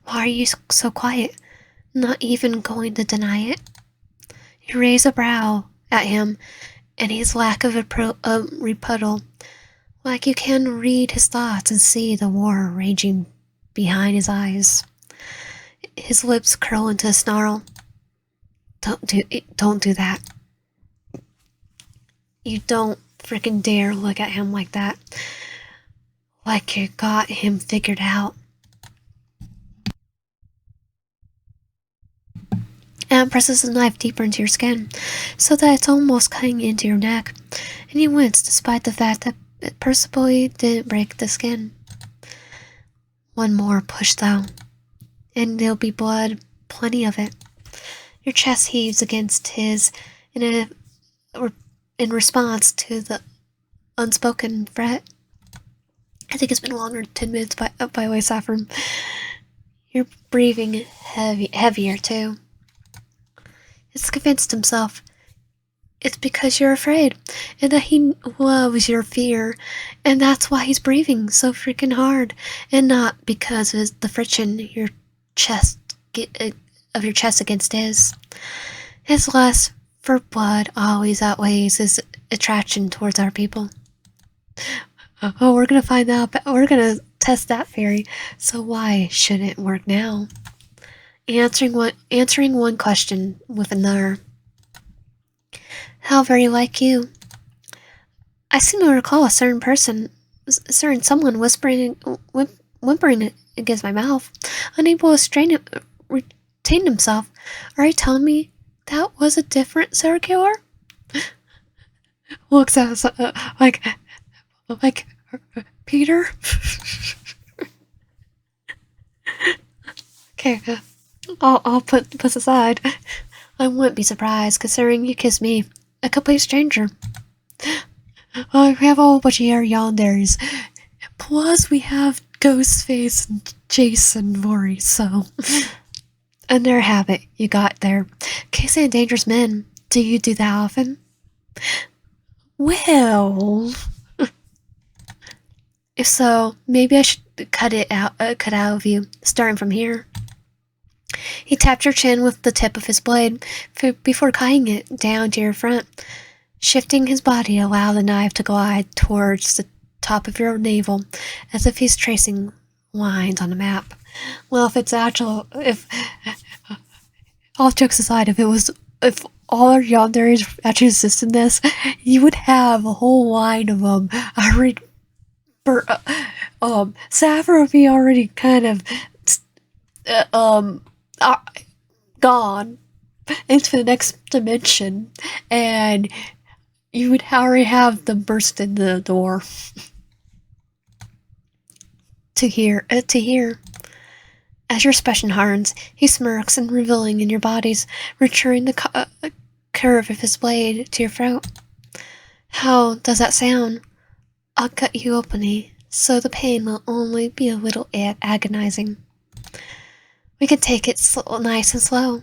Speaker 1: Why are you so quiet? Not even going to deny it? You raise a brow at him, and his lack of rebuttal, like you can read his thoughts and see the war raging behind his eyes. His lips curl into a snarl. Don't do that. You don't freaking dare look at him like that. Like you got him figured out. Adam presses the knife deeper into your skin, so that it's almost cutting into your neck, and you wince despite the fact that it possibly didn't break the skin. One more push though, and there'll be blood, plenty of it. Your chest heaves against his in response to the unspoken threat. I think it's been longer than 10 minutes by the way, Saffron. You're breathing heavier too. He's convinced himself it's because you're afraid, and that he loves your fear, and that's why he's breathing so freaking hard, and not because of the friction of your chest against his. His lust for blood always outweighs his attraction towards our people. Oh, we're gonna find out. We're gonna test that theory. So why shouldn't it work now? Answering one question with another. How very like you. I seem to recall a certain someone whimpering against my mouth, unable to retain himself. Are you telling me that was a different serial killer? Looks at us like Peter. Okay, I'll put this aside. I wouldn't be surprised, considering you kissed me, a complete stranger. We have a whole bunch of yonderies. Plus, we have Ghostface and Jason Voorhees, so... And their habit you got there. Casing and dangerous men. Do you do that often? Well... If so, maybe I should cut out of you, starting from here. He tapped your chin with the tip of his blade before cutting it down to your front. Shifting his body allowed the knife to glide towards the top of your navel, as if he's tracing lines on a map. Well, if all jokes aside, if all our yanderes actually exist in this, you would have a whole line of them. Saffron would be already kind of gone into the next dimension, and you would already have them burst in the door to hear. As your expression hardens, he smirks and revealing in your bodies, returning the curve of his blade to your throat. How does that sound? I'll cut you openly, so the pain will only be a little agonizing. We can take it nice and slow.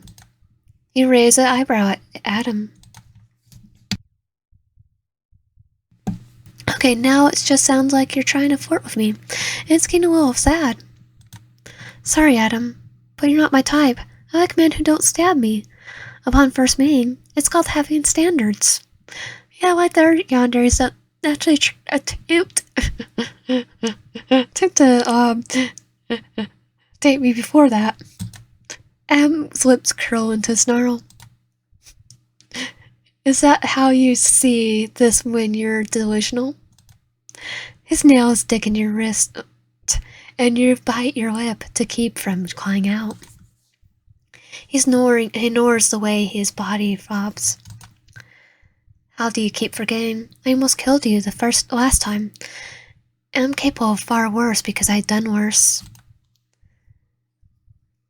Speaker 1: You raise an eyebrow at Adam. Okay, now it just sounds like you're trying to flirt with me. It's getting a little sad. Sorry, Adam, but you're not my type. I like men who don't stab me. Upon first meeting, it's called having standards. Yeah, like there yonder is actually attempt to date me before that. Adam's lips curl into a snarl. Is that how you see this when you're delusional? His nails dig in your wrist, and you bite your lip to keep from crying out. He ignores the way his body throbs. How do you keep forgetting? I almost killed you last time. And I'm capable of far worse because I've done worse.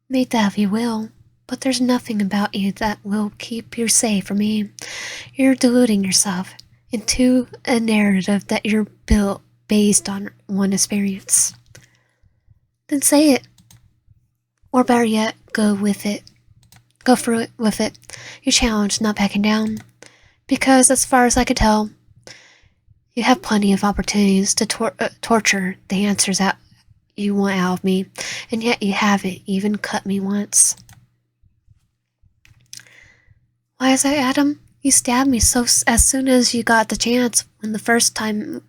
Speaker 1: Make that if you will, but there's nothing about you that will keep you safe from me. You're deluding yourself into a narrative that you're built based on one experience. Then say it. Or better yet, go with it. Go through it with it. You challenge, not backing down. Because as far as I could tell, you have plenty of opportunities to torture the answers that you want out of me, and yet you haven't even cut me once. Why is that, Adam? You stabbed me as soon as you got the chance when the first time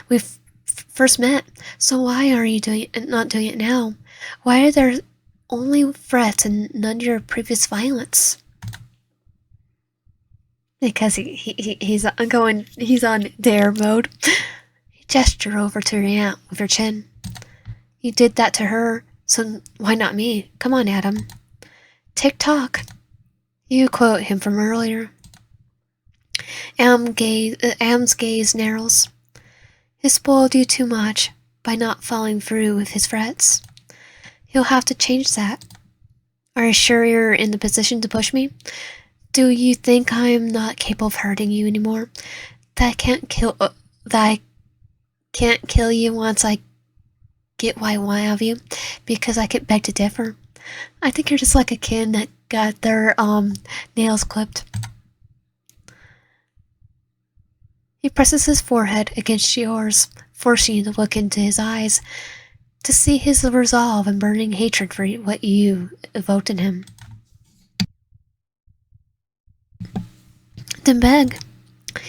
Speaker 1: we first met. So why are you not doing it now? Why are there only threats and none of your previous violence? Because he's on dare mode. You gesture over to your aunt with your chin. You did that to her, so why not me? Come on, Adam. Tick-tock. You quote him from earlier. Am's gaze narrows. He spoiled you too much by not following through with his threats. He'll have to change that. Are you sure you're in the position to push me? Do you think I'm not capable of hurting you anymore? That I can't kill you once I get what I want out of you? Because I could beg to differ. I think you're just like a kid that got their nails clipped. He presses his forehead against yours, forcing you to look into his eyes to see his resolve and burning hatred for what you evoked in him. Then beg.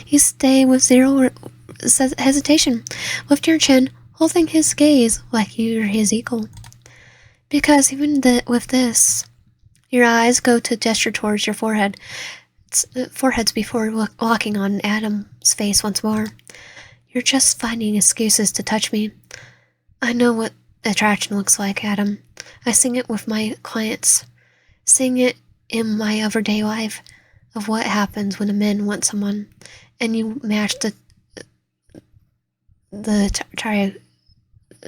Speaker 1: You stay with zero hesitation, lift your chin, holding his gaze like you're his equal. Because even with this, your eyes go to gesture towards your foreheads before locking on Adam's face once more. You're just finding excuses to touch me. I know what attraction looks like, Adam. I sing it with my clients. Sing it in my everyday life of what happens when a man wants someone, and you match the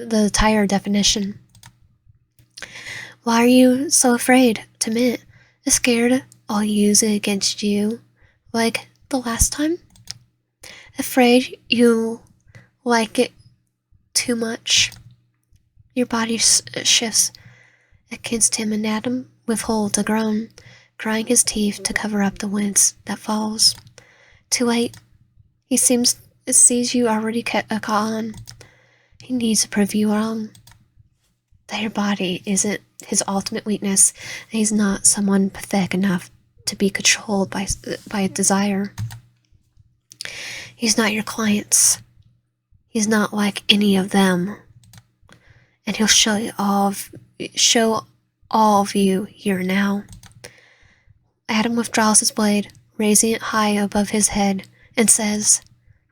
Speaker 1: entire definition. Why are you so afraid to admit? Scared I'll use it against you, like the last time? Afraid you like it too much? Your body shifts against him, and Adam withholds a groan, grinding his teeth to cover up the wince that follows. Too late. He sees you already caught on. He needs to prove you wrong. That your body isn't his ultimate weakness, and he's not someone pathetic enough to be controlled by a desire. He's not your clients. He's not like any of them. And he'll show all of you here now. Adam withdraws his blade, raising it high above his head, and says,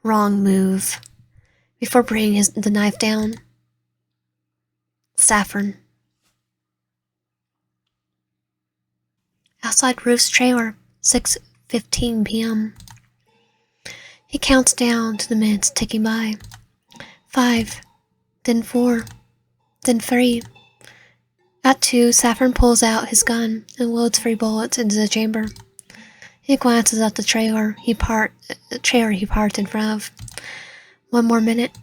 Speaker 1: "Wrong move," before bringing the knife down. Saffron. Outside Ruth's trailer, 6:15 p.m. He counts down to the minutes ticking by. 5, then 4, then 3. At 2, Saffron pulls out his gun and loads 3 bullets into the chamber. He glances at the trailer he parked in front of. 1 more minute,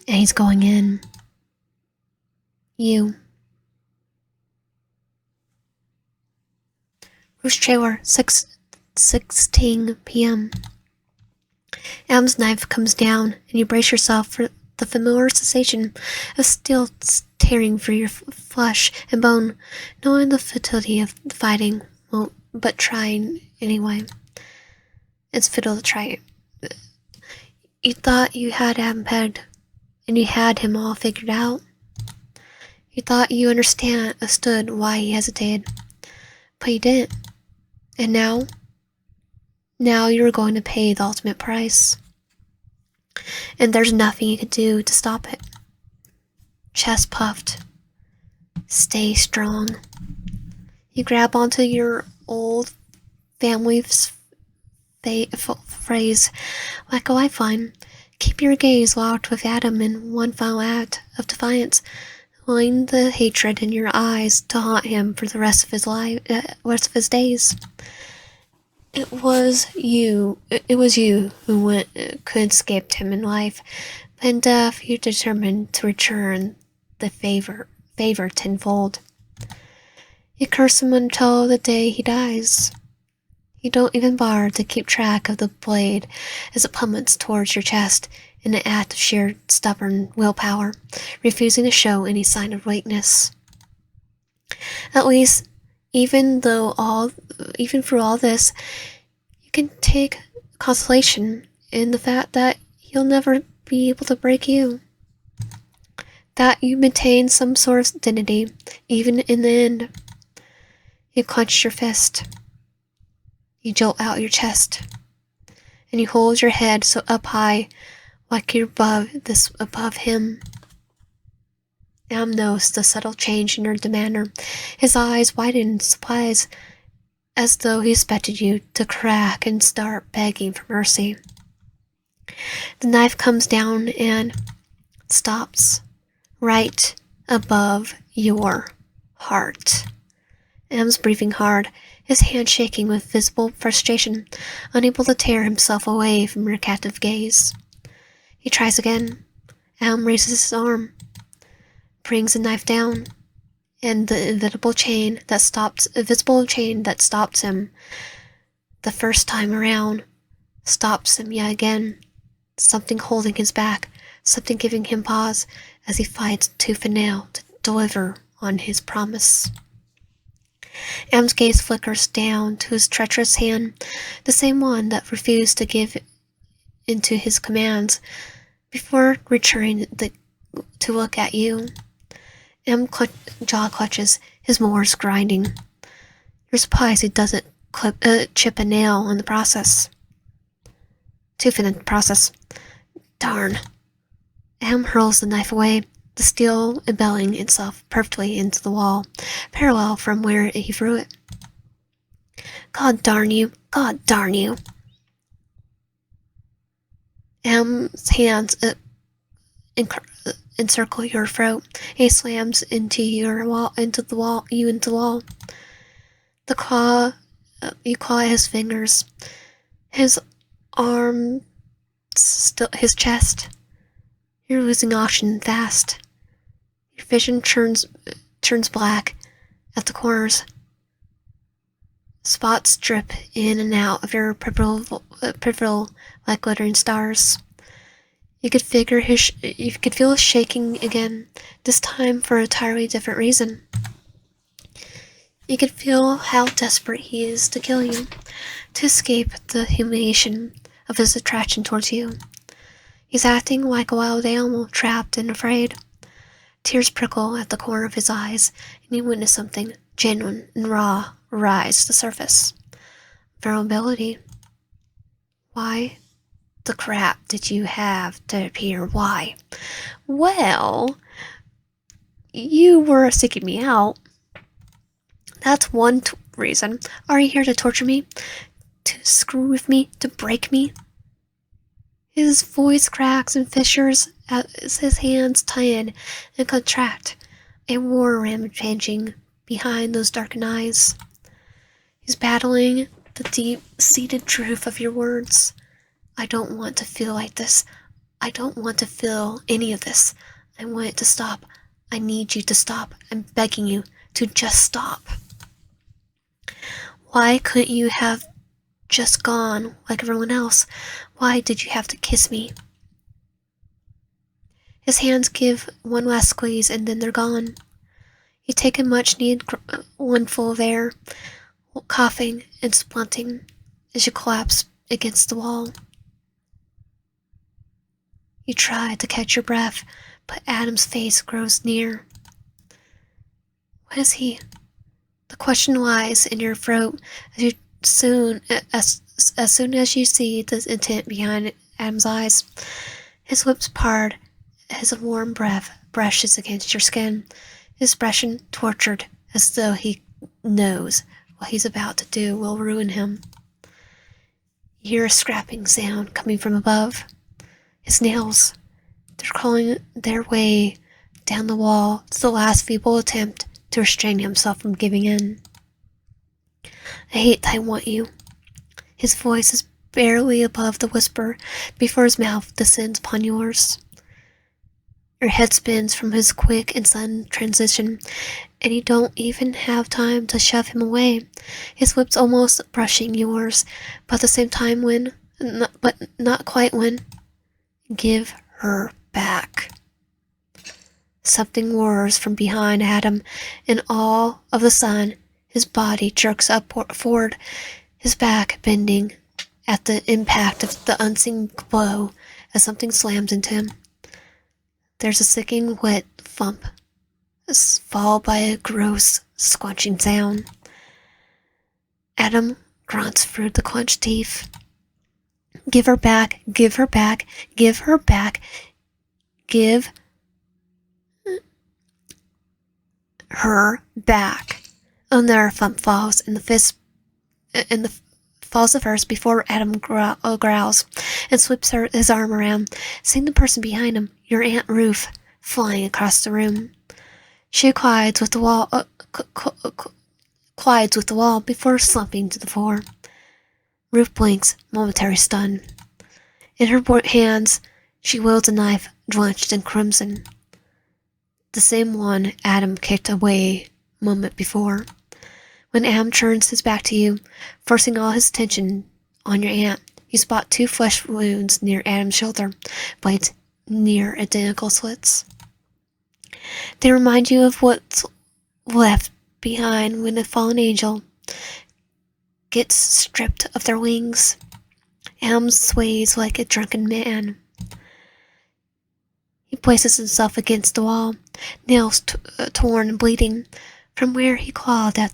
Speaker 1: and he's going in. You. Roost trailer, 6:16 p.m. Adam's knife comes down, and you brace yourself for the familiar sensation of steel tearing through your flesh and bone, knowing the futility of fighting, but trying anyway. It's futile to try it. You thought you had Adam pegged, and you had him all figured out. You thought you understood why he hesitated, but you didn't. And now you were going to pay the ultimate price. And there's nothing you could do to stop it. Chest puffed. Stay strong. You grab onto your old family's phrase, like a lifeline. Keep your gaze locked with Adam in one final act of defiance, allowing the hatred in your eyes to haunt him for the rest of his days. It was you who could escape him in life, but in death you determined to return the favor tenfold. You curse him until the day he dies. You don't even bother to keep track of the blade as it plummets towards your chest in an act of sheer stubborn willpower, refusing to show any sign of weakness. At least, even through all this, you can take consolation in the fact that he'll never be able to break you. That you maintain some sort of dignity, even in the end. You clench your fist. You jolt out your chest. And you hold your head so up high, like you're above him. Am noticed the subtle change in your demeanor. His eyes widen in surprise, as though he expected you to crack and start begging for mercy. The knife comes down and stops right above your heart. M's breathing hard, his hand shaking with visible frustration, unable to tear himself away from your captive gaze. He tries again. M raises his arm, brings the knife down, and the invisible chain that stops him the first time around stops him yet again. Something holding his back, something giving him pause as he fights tooth and nail to deliver on his promise. M's gaze flickers down to his treacherous hand, the same one that refused to give into his commands, before returning to look at you. M's jaw clutches, his moors grinding. You're surprised he doesn't chip a nail in the process. Tooth in the process. Darn. M hurls the knife away, the steel embedding itself perfectly into the wall, parallel from where he threw it. God darn you! God darn you! M's hands encircle your throat. He slams into the wall. You claw at his fingers, his arm, his chest. You're losing oxygen fast. Your vision turns black at the corners. Spots drip in and out of your peripheral like glittering stars. You could feel his shaking again, this time for an entirely different reason. You could feel how desperate he is to kill you, to escape the humiliation of his attraction towards you. He's acting like a wild animal, trapped and afraid. Tears prickle at the corner of his eyes, and you witness something genuine and raw rise to the surface. Vulnerability. Why the crap did you have to appear? Why? Well, you were seeking me out. That's one reason. Are you here to torture me? To screw with me? To break me? His voice cracks and fissures as his hands tighten and contract. a war rampaging behind those darkened eyes. He's battling the deep-seated truth of your words. I don't want to feel like this. I don't want to feel any of this. I want it to stop. I need you to stop. I'm begging you to just stop. Why couldn't you have just gone like everyone else? Why did you have to kiss me? His hands give one last squeeze and then they're gone. You take a much-needed one full of air, coughing and splunting as you collapse against the wall. You try to catch your breath, but Adam's face grows near. What is he? The question lies in your throat as soon as you see the intent behind Adam's eyes. His lips parted as a warm breath brushes against your skin, his expression tortured as though he knows what he's about to do will ruin him. You hear a scrapping sound coming from above. His nails, they're crawling their way down the wall to the last feeble attempt to restrain himself from giving in. I hate that I want you. His voice is barely above the whisper before his mouth descends upon yours. Your head spins from his quick and sudden transition, and you don't even have time to shove him away. His lips almost brushing yours, but at the same time but not quite when. Give her back. Something roars from behind Adam, and all of a sudden, his body jerks forward, his back bending at the impact of the unseen blow as something slams into him. There's a sickening wet thump, followed by a gross, squelching sound. Adam grunts through the clenched teeth. Give her back, give her back, give her back, give her back. Another thump falls, and the falls of hers before Adam growls and sweeps his arm around, seeing the person behind him, your Aunt Ruth, flying across the room. She collides with the wall before slumping to the floor. Ruth blinks, momentary stun. In her hands, she wields a knife drenched in crimson. The same one Adam kicked away a moment before. When Adam turns his back to you, forcing all his attention on your aunt, you spot two flesh wounds near Adam's shoulder, blades near identical slits. They remind you of what's left behind when a fallen angel gets stripped of their wings. Adam sways like a drunken man. He places himself against the wall, nails torn and bleeding from where he clawed at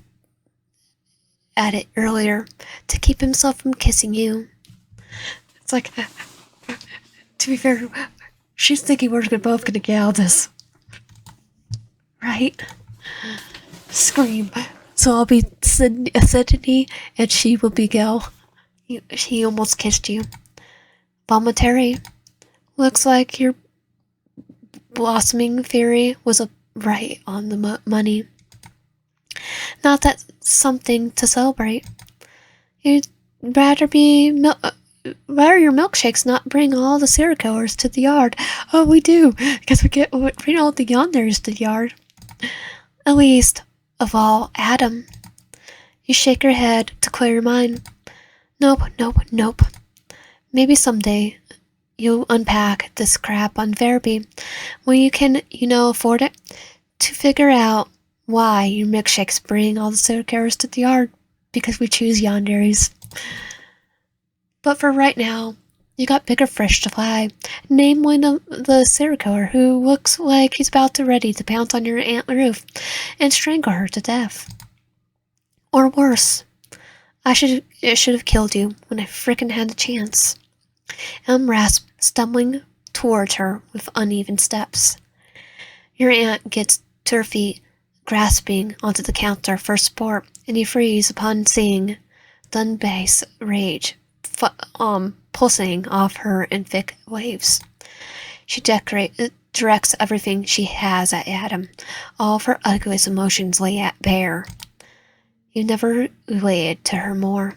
Speaker 1: it earlier to keep himself from kissing you. It's like, to be fair, she's thinking we're both gonna get out of this. Right? Scream. So I'll be Sydney and she will be Gil. He almost kissed you. Voluntary. Looks like your blossoming theory was right on the money. Not that something to celebrate. You'd rather your milkshakes not bring all the serial killers to the yard. Oh, we do, because we bring all the yonders to the yard. At least of all, Adam. You shake your head to clear your mind. Nope. Maybe someday you'll unpack this crap on therapy when you can, afford it, to figure out why your milkshakes bring all the serial killers to the yard, because we choose yonderies. But for right now, you got bigger fish to fry. Name one of the serial killer who looks like he's ready to pounce on your Aunt Ruth and strangle her to death. Or worse, I should have killed you when I frickin' had the chance. Rasp, stumbling towards her with uneven steps. Your aunt gets to her feet, grasping onto the counter for support, and you freeze upon seeing Dunbay's rage pulsing off her in thick waves. She directs everything she has at Adam. All of her ugliest emotions lay at bare. You never related to her more.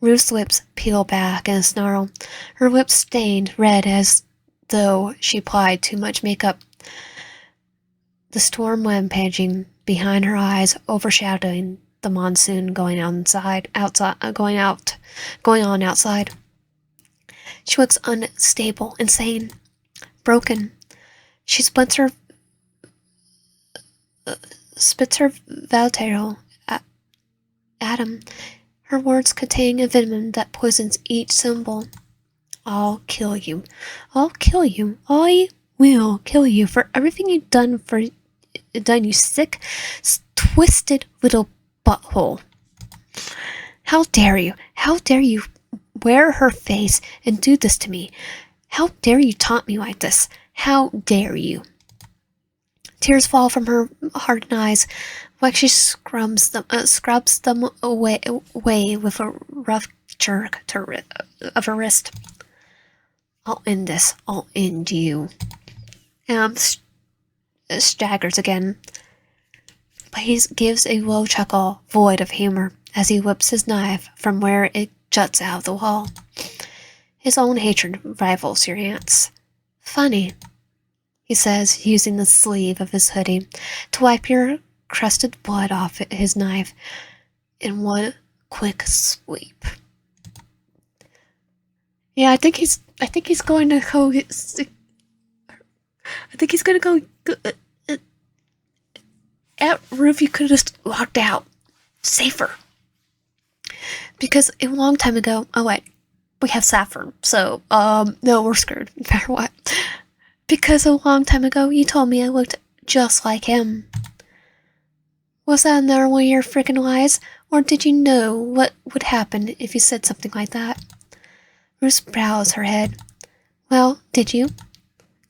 Speaker 1: Ruth's lips peel back in a snarl, her lips stained red as though she applied too much makeup. The storm rampaging behind her eyes, overshadowing the monsoon going on outside. She looks unstable, insane, broken. She spits her volatile at Adam, her words containing a venom that poisons each syllable. I'll kill you. I'll kill you. I will kill you for everything you've done, you sick, twisted little butthole. How dare you? How dare you wear her face and do this to me? How dare you taunt me like this? How dare you? Tears fall from her hardened eyes, like she scrubs them away with a rough jerk of her wrist. I'll end this. I'll end you. Am staggers again, but he gives a low chuckle, void of humor, as he whips his knife from where it juts out of the wall. His own hatred rivals your aunt's. Funny, he says, using the sleeve of his hoodie to wipe your crusted blood off his knife in one quick sweep. Yeah, I think he's going to go. I think he's going to go. At Roof, you could have just walked out safer. Because a long time ago, oh wait, we have Saffron, so no, we're screwed. No matter what. Because a long time ago, you told me I looked just like him. Was that another one of your freaking lies, or did you know what would happen if you said something like that? Ruth bows her head. Well, did you?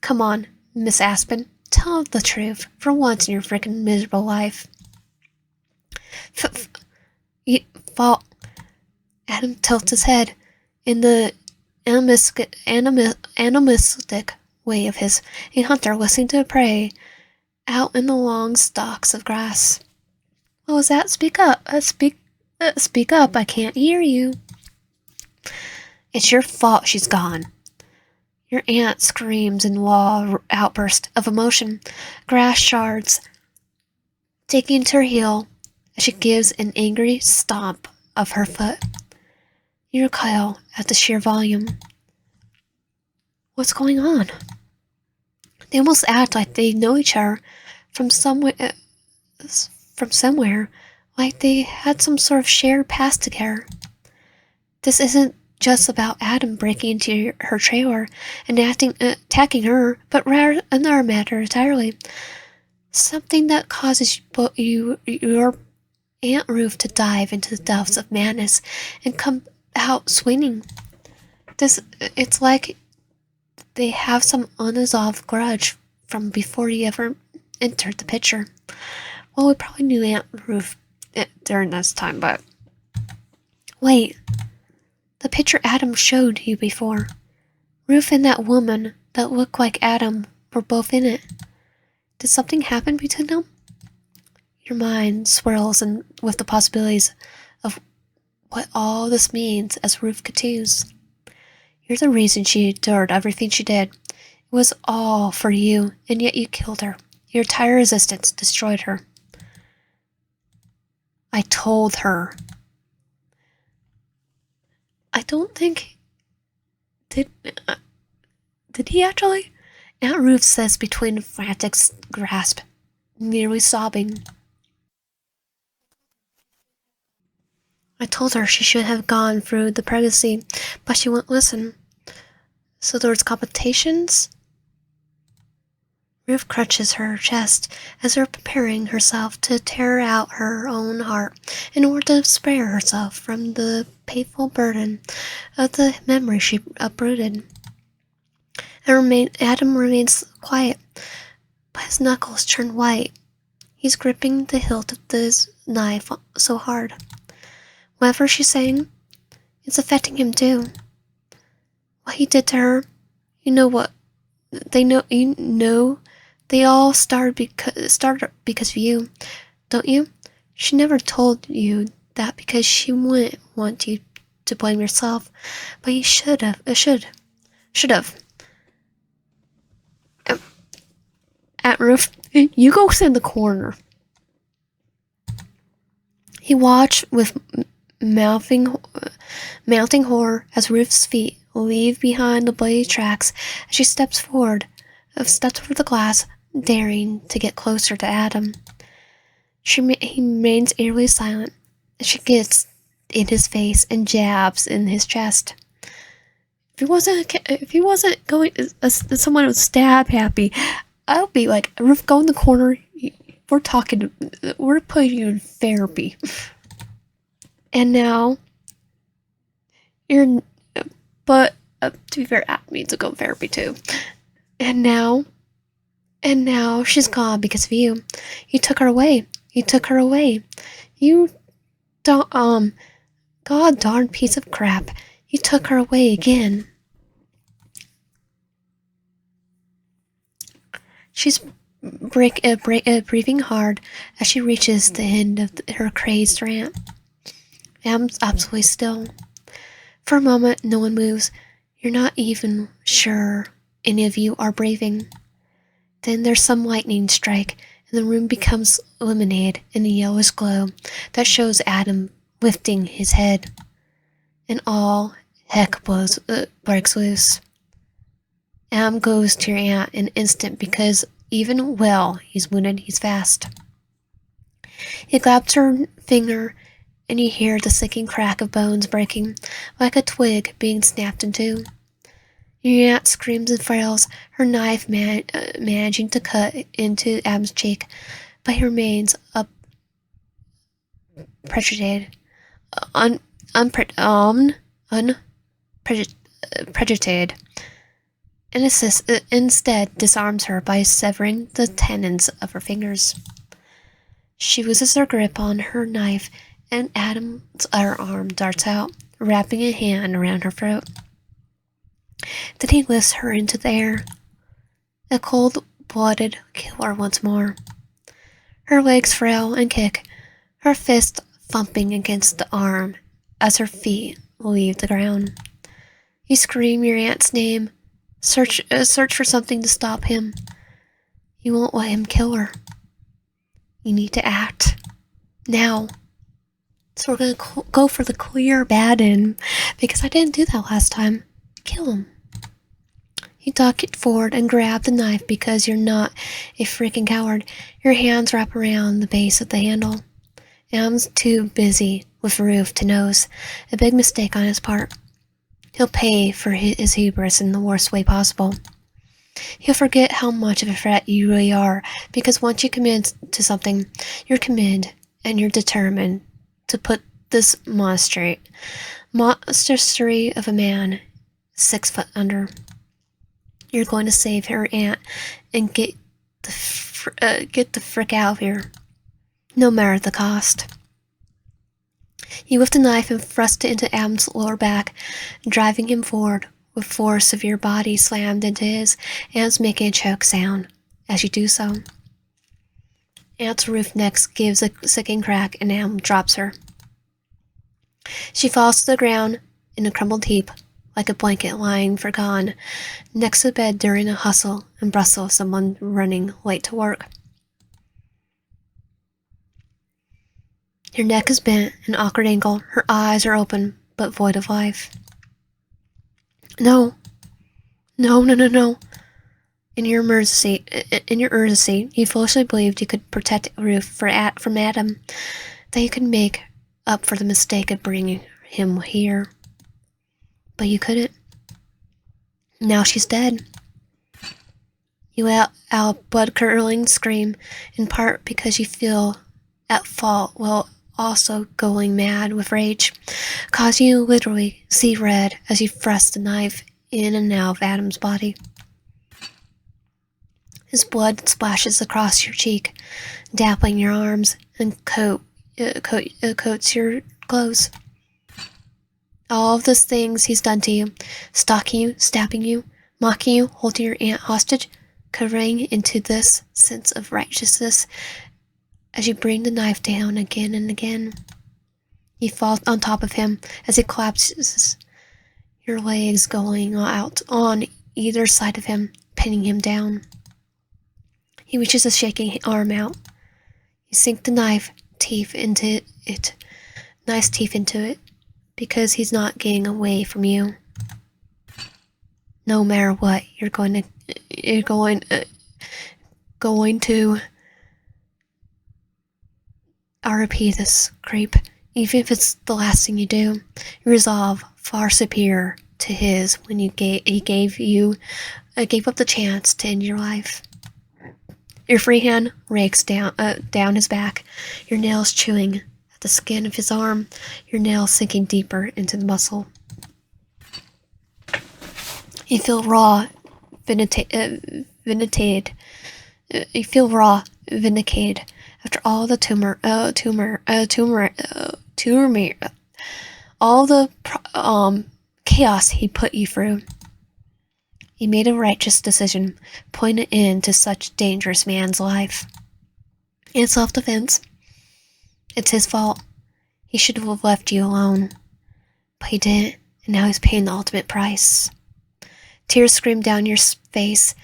Speaker 1: Come on, Miss Aspen, tell the truth for once in your freaking miserable life. Fault. Adam tilts his head in the animalistic way of his, a hunter listening to prey out in the long stalks of grass. What was that? Speak up. Speak up. I can't hear you. It's your fault she's gone. Your aunt screams in raw outburst of emotion, grass shards taking to her heel as she gives an angry stomp of her foot. You recoil at the sheer volume. What's going on? They almost act like they know each other from somewhere, like they had some sort of shared past together. This isn't just about Adam breaking into her trailer and attacking her, but rather another matter entirely. Something that causes your Aunt Ruth to dive into the depths of madness and come out swinging. It's like they have some unresolved grudge from before he ever entered the picture. Well, we probably knew Aunt Ruth during this time, but wait. The picture Adam showed you before. Ruth and that woman that looked like Adam were both in it. Did something happen between them? Your mind swirls with the possibilities of what all this means as Ruth continues. You're the reason she endured everything she did. It was all for you, and yet you killed her. Your entire resistance destroyed her. I told her. I don't think... Did he actually? Aunt Ruth says between frantic grasp, nearly sobbing. I told her she should have gone through the pregnancy, but she wouldn't listen. So there was complications? Ruth clutches her chest as her preparing herself to tear out her own heart in order to spare herself from the painful burden of the memory she uprooted. Adam remains quiet, but his knuckles turn white. He's gripping the hilt of the knife so hard. Whatever she's saying, it's affecting him too. What he did to her, you know what They know you know they all started because of you, don't you? She never told you that because she wouldn't want you to blame yourself, but you should have. Should have. At Roof, you go sit in the corner. He watched with mounting horror as Ruth's feet leave behind the bloody tracks as she steps over the glass, daring to get closer to Adam. He remains eerily silent as she gets in his face and jabs in his chest. If he wasn't going as someone who's stab happy, I'll be like, Ruth, go in the corner. We're putting you in therapy. And now, but to be fair, Adam needs to go to therapy too. And now she's gone because of you. You took her away. You don't, god darn piece of crap. You took her away again. She's breathing hard as she reaches the end of her crazed rant. Adam's absolutely still. For a moment, no one moves. You're not even sure any of you are breathing. Then there's some lightning strike, and the room becomes illuminated in a yellowish glow that shows Adam lifting his head. And all heck breaks loose. Adam goes to your aunt in an instant because even he's wounded, he's fast. He grabs her finger and you hear the sinking crack of bones breaking, like a twig being snapped in two. Your aunt screams and flails, her knife managing to cut into Adam's cheek, but he remains unprejudiced, and instead disarms her by severing the tendons of her fingers. She loses her grip on her knife, and Adam's other arm darts out, wrapping a hand around her throat. Then he lifts her into the air, a cold-blooded killer once more. Her legs frail and kick, her fist thumping against the arm as her feet leave the ground. You scream your aunt's name, search for something to stop him. You won't let him kill her. You need to act. Now. So we're going to go for the clear bad end, because I didn't do that last time. Kill him. You duck it forward and grab the knife because you're not a freaking coward. Your hands wrap around the base of the handle. Adam's too busy with Ruth to notice a big mistake on his part. He'll pay for his hubris in the worst way possible. He'll forget how much of a threat you really are, because once you commit to something, you're committed and you're determined to put this monstrosity of a man 6 foot under. You're going to save her aunt and get the frick out of here, no matter the cost. You lift the knife and thrust it into Adam's lower back, driving him forward with force of your body slammed into his, Aunt's making a choke sound as you do so. Aunt's roof next gives a sickening crack and Adam drops her. She falls to the ground in a crumpled heap, like a blanket lying forgotten next to the bed during a hustle and bustle of someone running late to work. Her neck is bent at an awkward angle, her eyes are open but void of life. No. In your urgency, you foolishly believed you could protect Ruth from Adam, that you could make up for the mistake of bringing him here. But you couldn't. Now she's dead. You let out a blood-curdling scream, in part because you feel at fault while also going mad with rage, causing you to literally see red as you thrust the knife in and out of Adam's body. His blood splashes across your cheek, dappling your arms, and coats your clothes. All of those things he's done to you, stalking you, stabbing you, mocking you, holding your aunt hostage, covering into this sense of righteousness as you bring the knife down again and again. You fall on top of him as he collapses, your legs going out on either side of him, pinning him down. He reaches a shaking arm out. You sink the knife teeth into it, because he's not getting away from you. No matter what, you're going to. I'll repeat this, creep. Even if it's the last thing you do, your resolve far superior to his when he gave up the chance to end your life. Your free hand rakes down his back, your nails chewing at the skin of his arm, your nails sinking deeper into the muscle. You feel raw, vindicated. You feel raw, vindicated after all the all the chaos he put you through. He made a righteous decision, putting an end to such dangerous man's life. In self-defense, it's his fault. He should have left you alone. But he didn't, and now he's paying the ultimate price. Tears scream down your face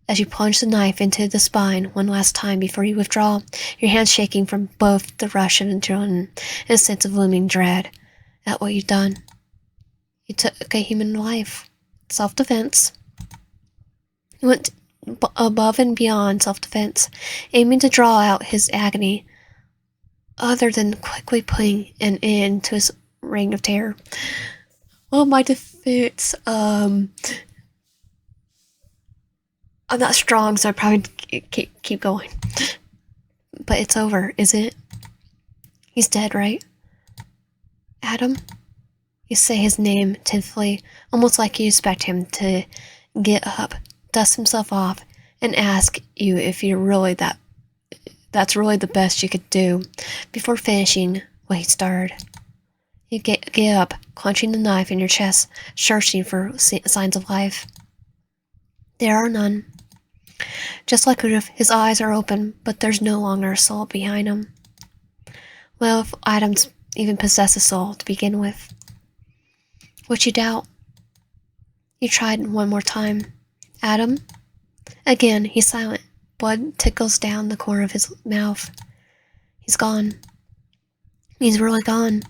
Speaker 1: as you plunge the knife into the spine one last time before you withdraw, your hands shaking from both the rush of adrenaline and a sense of looming dread at what you've done. You took a human life. Self-defense. He went above and beyond self-defense, aiming to draw out his agony, other than quickly putting an end to his reign of terror. Well, my defense, I'm not strong, so I probably keep going. But it's over, isn't it? He's dead, right? Adam? You say his name tentatively, almost like you expect him to get up, dust himself off, and ask you if that's really the best you could do, before finishing what he started. You get up, clenching the knife in your chest, searching for signs of life. There are none. Just like Rudolph, his eyes are open, but there's no longer a soul behind him. Well, if Adams even possess a soul to begin with. Which you doubt. You tried one more time. Adam? Again, he's silent. Blood tickles down the corner of his mouth. He's gone. He's really gone.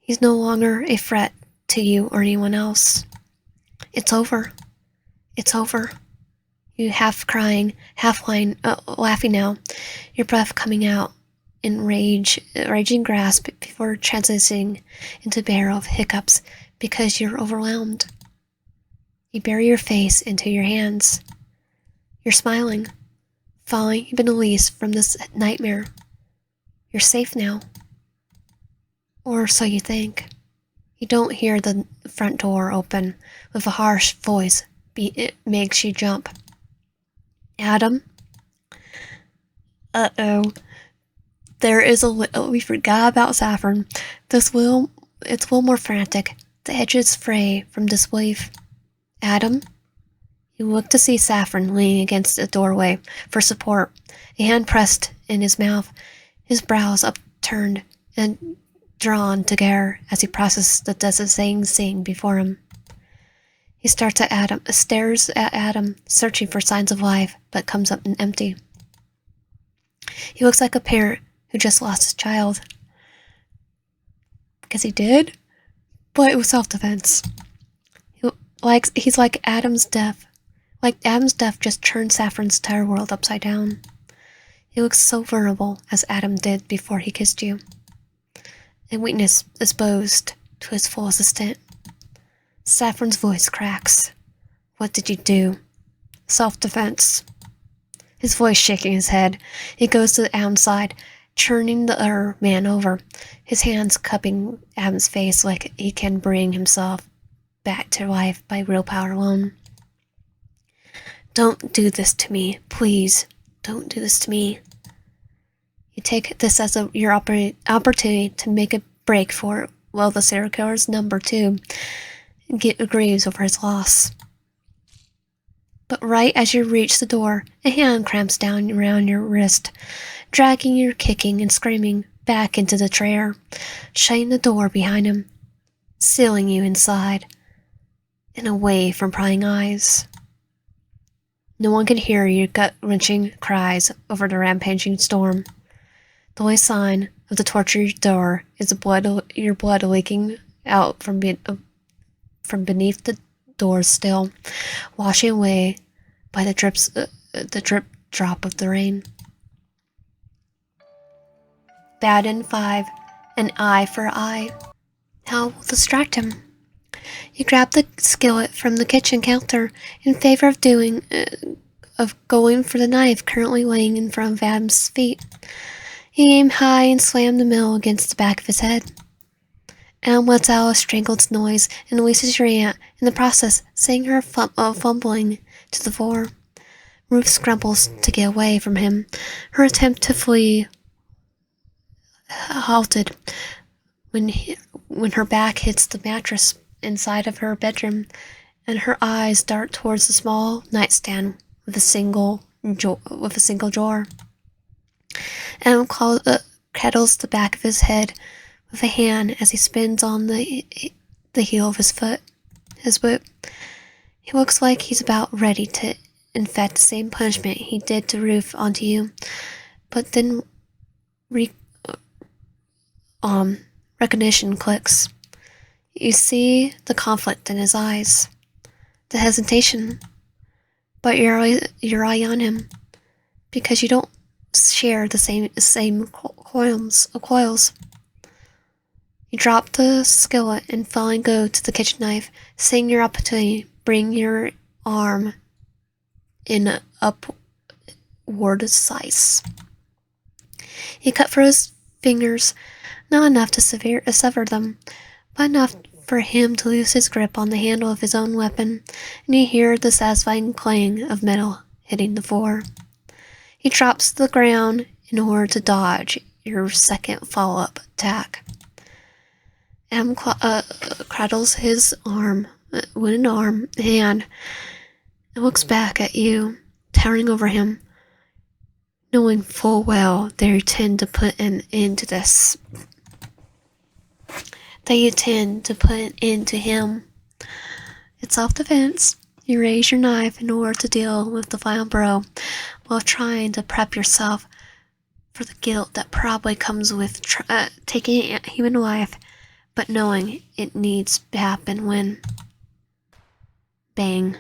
Speaker 1: He's no longer a threat to you or anyone else. It's over. It's over. You half crying, half laughing now, your breath coming out in raging grasp before transitioning into a barrel of hiccups because you're overwhelmed. You bury your face into your hands. You're smiling, finally you've been released from this nightmare. You're safe now. Or so you think. You don't hear the front door open with a harsh voice. It makes you jump. Adam? Uh-oh. There is we forgot about Saffron. It's a little more frantic. The edges fray from disbelief. Adam? You look to see Saffron leaning against the doorway for support, a hand pressed in his mouth, his brows upturned and drawn together as he processes the devastating scene before him. He stares at Adam, searching for signs of life, but comes up empty. He looks like a parent who just lost his child. Because he did, but it was self-defense. He's like Adam's death. Like Adam's death just turned Saffron's entire world upside down. He looks so vulnerable, as Adam did before he kissed you. And weakness exposed to his full extent. Saffron's voice cracks. What did you do? Self-defense. His voice shaking his head. He goes to Adam's side, churning the other man over, his hands cupping Adam's face like he can bring himself back to life by willpower alone. Don't do this to me, please. Don't do this to me. You take this as your opportunity to make a break for, well, the serial killer's number 2. Grieves over his loss. But right as you reach the door, a hand cramps down around your wrist, dragging you kicking and screaming back into the chair, shutting the door behind him, sealing you inside and away from prying eyes. No one can hear your gut-wrenching cries over the rampaging storm. The only sign of the tortured door is your blood leaking out from beneath the door still, washing away by the drip drop of the rain. Bad in 5, an eye for eye. How will distract him? You grab the skillet from the kitchen counter in favor of going for the knife currently laying in front of Adam's feet. He aimed high and slammed the mill against the back of his head. Adam lets out a strangled noise and releases your aunt, in the process setting her fumbling to the floor. Ruth scrambles to get away from him, her attempt to flee halted when her back hits the mattress inside of her bedroom, and her eyes dart towards the small nightstand with a single drawer. Adam cuddles the back of his head with a hand as he spins on the heel of his boot. He looks like he's about ready to inflict the same punishment he did to Ruth onto you, but then recognition clicks. You see the conflict in his eyes, the hesitation, but your eye on him, because you don't share the same coils. You drop the skillet and finally go to the kitchen knife, seeing your opportunity. Bring your arm in upward slice. He cut through his fingers, not enough to sever them, but enough for him to lose his grip on the handle of his own weapon, and you hear the satisfying clang of metal hitting the floor. He drops to the ground in order to dodge your second follow-up attack. Adam cradles his wooden hand, and looks back at you, towering over him, knowing full well that you tend to put an end to this. That you tend to put an end to him. It's self-defense. You raise your knife in order to deal with the final blow, while trying to prep yourself for the guilt that probably comes with taking a human life, but knowing it needs to happen when... Bang.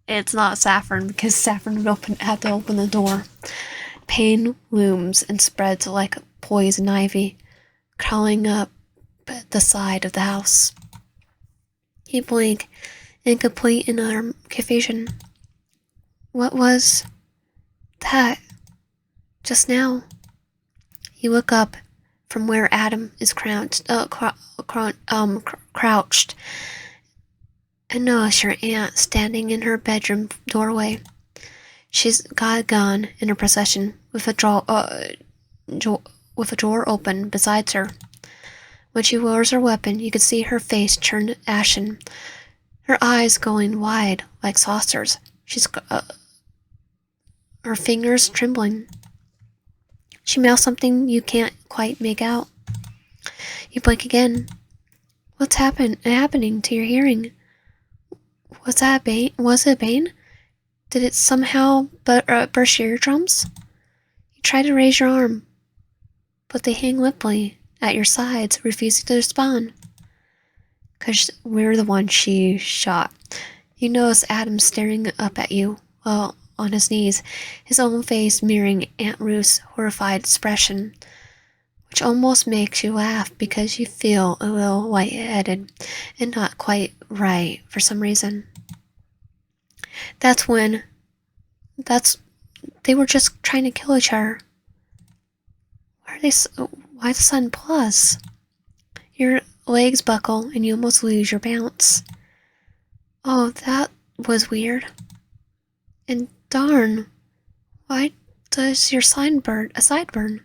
Speaker 1: It's not Saffron, because Saffron would have to open the door. Pain looms and spreads like poison ivy, crawling up the side of the house. You blink in complete and utter confusion. What was that? Just now? You look up from where Adam is crouched, and notice your aunt standing in her bedroom doorway. She's got a gun in her possession, with a drawer open beside her. When she lowers her weapon, you can see her face turn ashen, her eyes going wide like saucers. Her fingers trembling. She mouths something you can't quite make out. You blink again. What's happening to your hearing? Was it Bane? Did it somehow burst your eardrums? You try to raise your arm, but they hang limply at your sides, refusing to respond. 'Cause we're the ones she shot. You notice Adam staring up at you, while on his knees, his own face mirroring Aunt Ruth's horrified expression, which almost makes you laugh because you feel a little lightheaded and not quite right for some reason. They were just trying to kill each other. Why the sudden pause? Your legs buckle and you almost lose your balance. Oh, that was weird. And darn, why does your sideburn?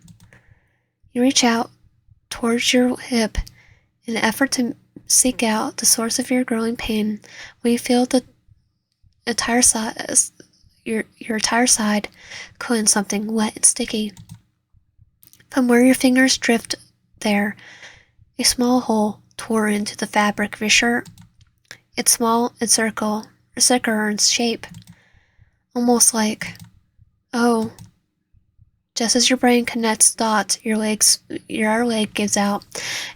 Speaker 1: You reach out towards your hip in an effort to seek out the source of your growing pain when you feel the entire side, your entire side, coating something wet and sticky. From where your fingers drift there, a small hole tore into the fabric of your shirt. It's small and circular in shape, almost like, oh. Just as your brain connects dots, your leg gives out,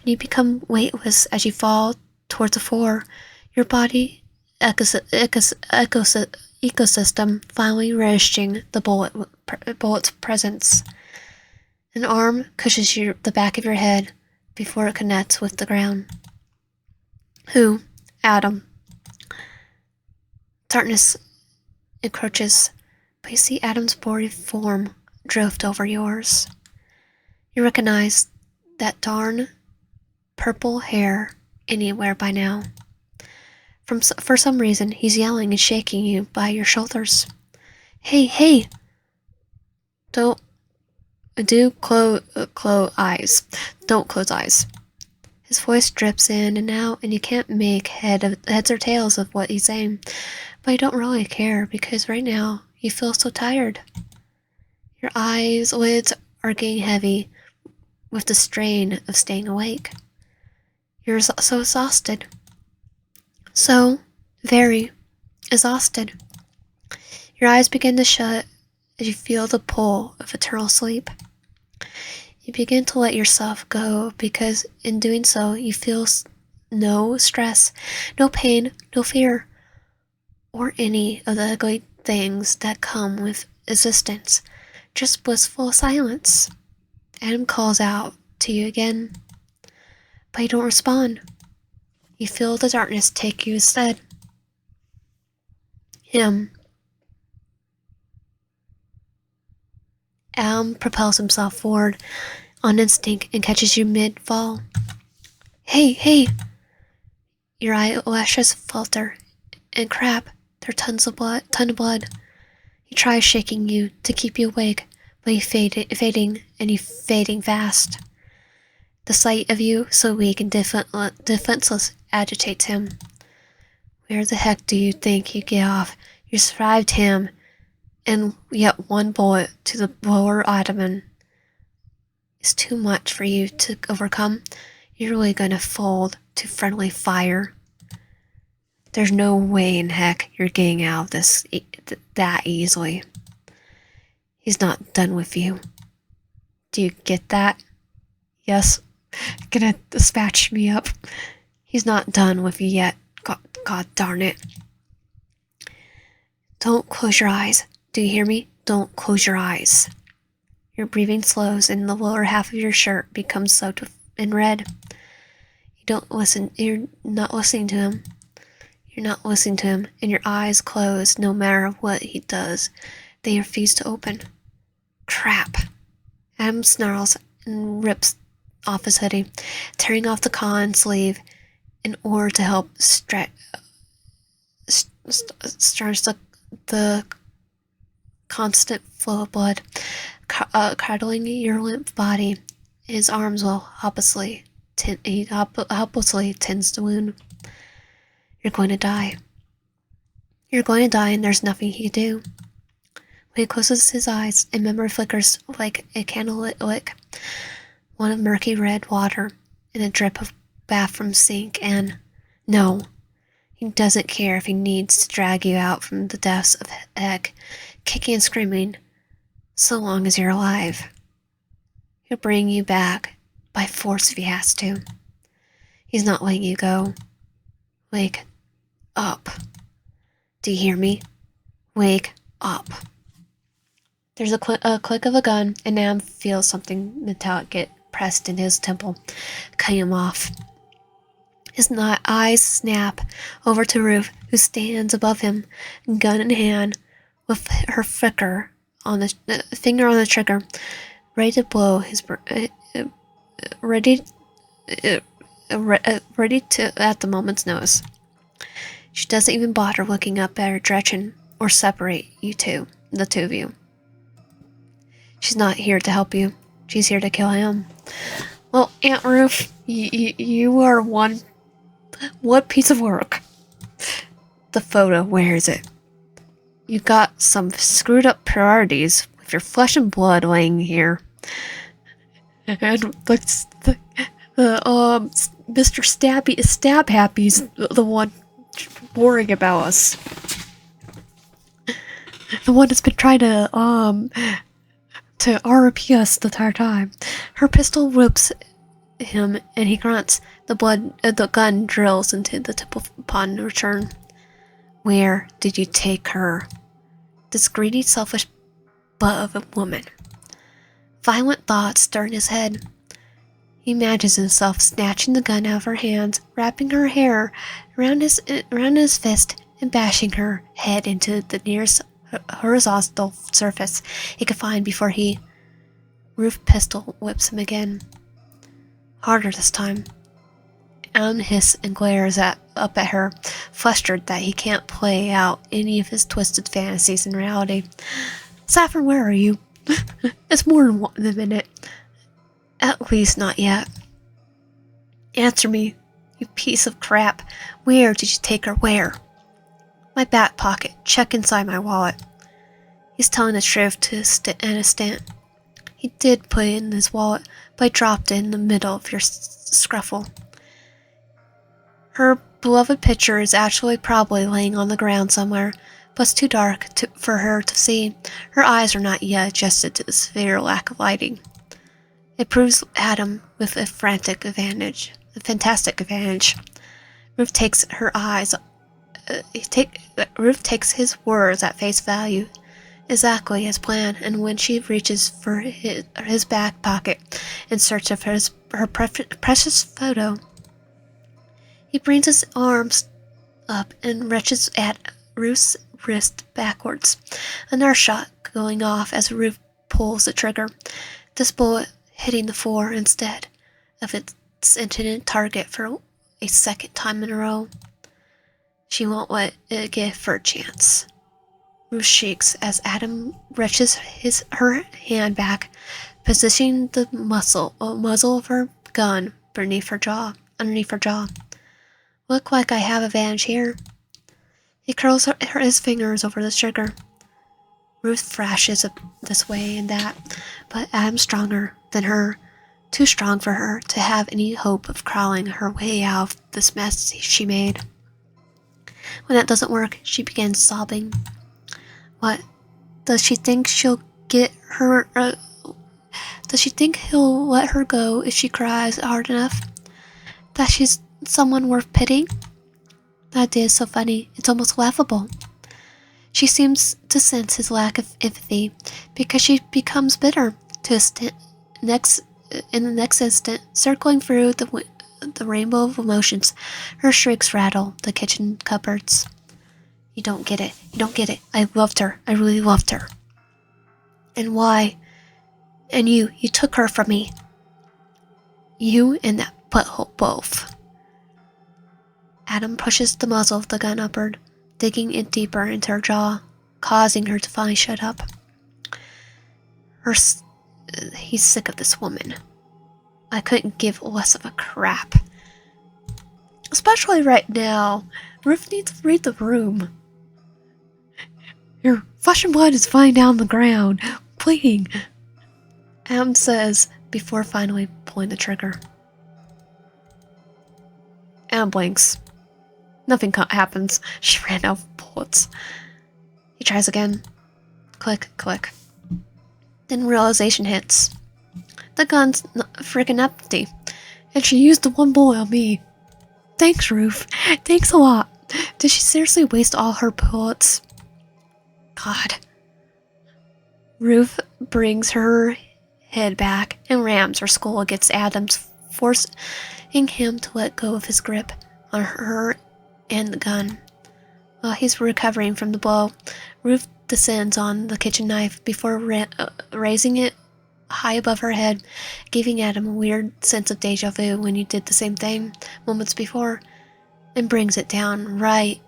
Speaker 1: and you become weightless as you fall towards the floor. Your body ecosystem finally registering the bullet's presence. An arm cushions the back of your head before it connects with the ground. Who? Adam. Darkness encroaches, but you see Adam's body form drift over yours. You recognize that darn purple hair anywhere by now. For some reason, he's yelling and shaking you by your shoulders. Hey! Don't close eyes. Don't close eyes. His voice drips in and out, and you can't make heads or tails of what he's saying. But you don't really care, because right now, you feel so tired. Your eyes lids are getting heavy with the strain of staying awake. You're so exhausted. So very exhausted. Your eyes begin to shut as you feel the pull of eternal sleep. You begin to let yourself go because in doing so you feel no stress, no pain, no fear, or any of the ugly things that come with existence. Just blissful silence. Adam calls out to you again, but you don't respond. You feel the darkness take you instead. Him. Adam propels himself forward on instinct and catches you mid-fall. Hey! Your eyelashes falter, and crap, there are ton of blood. He tries shaking you to keep you awake, but you fading fast. The sight of you, so weak and defenseless, agitates him. Where the heck do you think you get off? You survived him, and yet one bullet to the lower abdomen is too much for you to overcome. You're really gonna fold to friendly fire. There's no way in heck you're getting out of this that easily. He's not done with you. Do you get that? Yes. Gonna dispatch me up. He's not done with you yet. God darn it. Don't close your eyes. Do you hear me? Don't close your eyes. Your breathing slows and the lower half of your shirt becomes soaked in red. You're not listening to him. You're not listening to him, and your eyes close no matter what he does. They refuse to open. Crap. Adam snarls and rips off his hoodie, tearing off the collar sleeve in order to help stretch the constant flow of blood, cradling your limp body. His arms will helplessly tends the wound. You're going to die. You're going to die, and there's nothing he can do. When he closes his eyes, a memory flickers like a candle wick. One of murky red water and a drip of bathroom sink, and no, he doesn't care if he needs to drag you out from the depths of heck, kicking and screaming, so long as you're alive. He'll bring you back by force if he has to. He's not letting you go. Wake up. Do you hear me? Wake up. There's a click of a gun, and Nam feels something metallic get pressed in his temple, cutting him off. His eyes snap over to Ruth, who stands above him, gun in hand, with her finger on the trigger, ready to blow his ready to at the moment's notice. She doesn't even bother looking up at her direction or separate the two of you. She's not here to help you. She's here to kill him. Well, Aunt Ruth, you are one piece of work. The photo, where is it? You got some screwed up priorities with your flesh and blood laying here. And Mr. Stab Happy's the one worrying about us. The one that's been trying to RP us the entire time. Her pistol whips him and he grunts. The gun drills into the tip upon return. Where did you take her? This greedy, selfish butt of a woman. Violent thoughts stir in his head. He imagines himself snatching the gun out of her hands, wrapping her hair around his fist, and bashing her head into the nearest horizontal surface he could find before he Roof pistol whips him again. Harder this time. Adam hisses and glares up at her, flustered that he can't play out any of his twisted fantasies in reality. Saffron, where are you? It's more than a minute. At least not yet. Answer me, you piece of crap. Where did you take her? Where? My back pocket. Check inside my wallet. He's telling the truth to an extent. He did put it in his wallet, but I dropped it in the middle of your scruffle. Her beloved picture is actually probably laying on the ground somewhere, but it's too dark for her to see. Her eyes are not yet adjusted to the severe lack of lighting. It proves Adam with a fantastic advantage. Ruth takes his words at face value, exactly as planned, and when she reaches for his back pocket in search of her precious photo, he brings his arms up and reaches at Ruth's wrist backwards. Another shot going off as Ruth pulls the trigger, this bullet hitting the floor instead of its intended target for a second time in a row. She won't let it give her a chance. Ruth shrieks as Adam reaches her hand back, positioning the muzzle of her gun underneath her jaw. Look like I have advantage here. He curls his fingers over the trigger. Ruth thrashes this way and that, but Adam's stronger than her, too strong for her to have any hope of crawling her way out of this mess she made. When that doesn't work, she begins sobbing. What? Does she think she'll get her? Does she think he'll let her go if she cries hard enough? That she's someone worth pitying? That idea is so funny, it's almost laughable. She seems to sense his lack of empathy because she becomes bitter in the next instant, circling through the rainbow of emotions. Her shrieks rattle the kitchen cupboards. You don't get it. You don't get it. I loved her. I really loved her. And why? And you took her from me. You and that butthole both. Adam pushes the muzzle of the gun upward, digging it deeper into her jaw, causing her to finally shut up. He's sick of this woman. I couldn't give less of a crap. Especially right now. Ruth needs to read the room. Your flesh and blood is flying down the ground, bleeding, Adam says before finally pulling the trigger. Adam blinks. Nothing happens. She ran out of bullets. He tries again. Click, click. Then realization hits. The gun's freaking empty, and she used the one bullet on me. Thanks, Ruth. Thanks a lot. Did she seriously waste all her bullets? God. Ruth brings her head back and rams her skull against Adam's, forcing him to let go of his grip on her and the gun. While he's recovering from the blow, Ruth descends on the kitchen knife before raising it high above her head, giving Adam a weird sense of deja vu when he did the same thing moments before, and brings it down right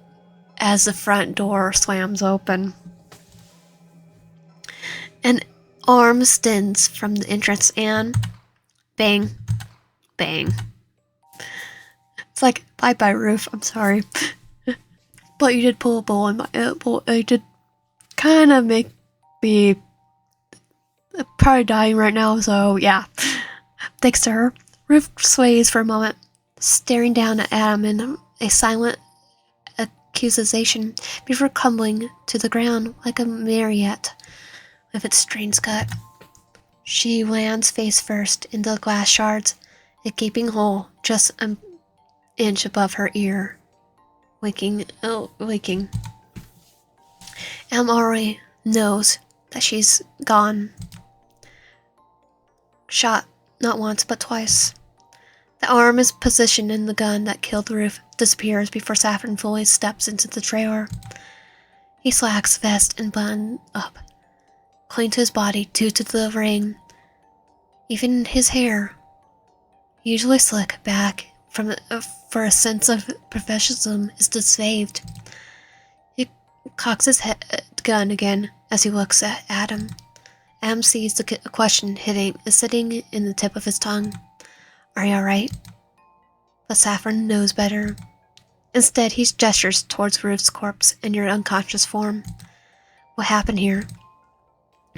Speaker 1: as the front door slams open. An arm extends from the entrance and bang, bang. It's like, bye-bye, Ruth. I'm sorry. But you did pull a bull in my... you did kind of make me probably dying right now, so yeah. Thanks to her. Ruth sways for a moment, staring down at Adam in a silent accusation before crumbling to the ground like a marionette with its strings cut. She lands face first into the glass shards, a gaping hole just an inch above her ear. Waking. Em already knows that she's gone. Shot not once but twice. The arm is positioned in the gun that killed Ruth disappears before Saffron fully steps into the trailer. He slacks vest and button up, cling to his body due to the rain. Even his hair, usually slick back from for a sense of professionalism, is deceived. He cocks his gun again as he looks at Adam. Adam sees the question sitting in the tip of his tongue. Are you alright? But Saffron knows better. Instead, he gestures towards Ruth's corpse in your unconscious form. What happened here?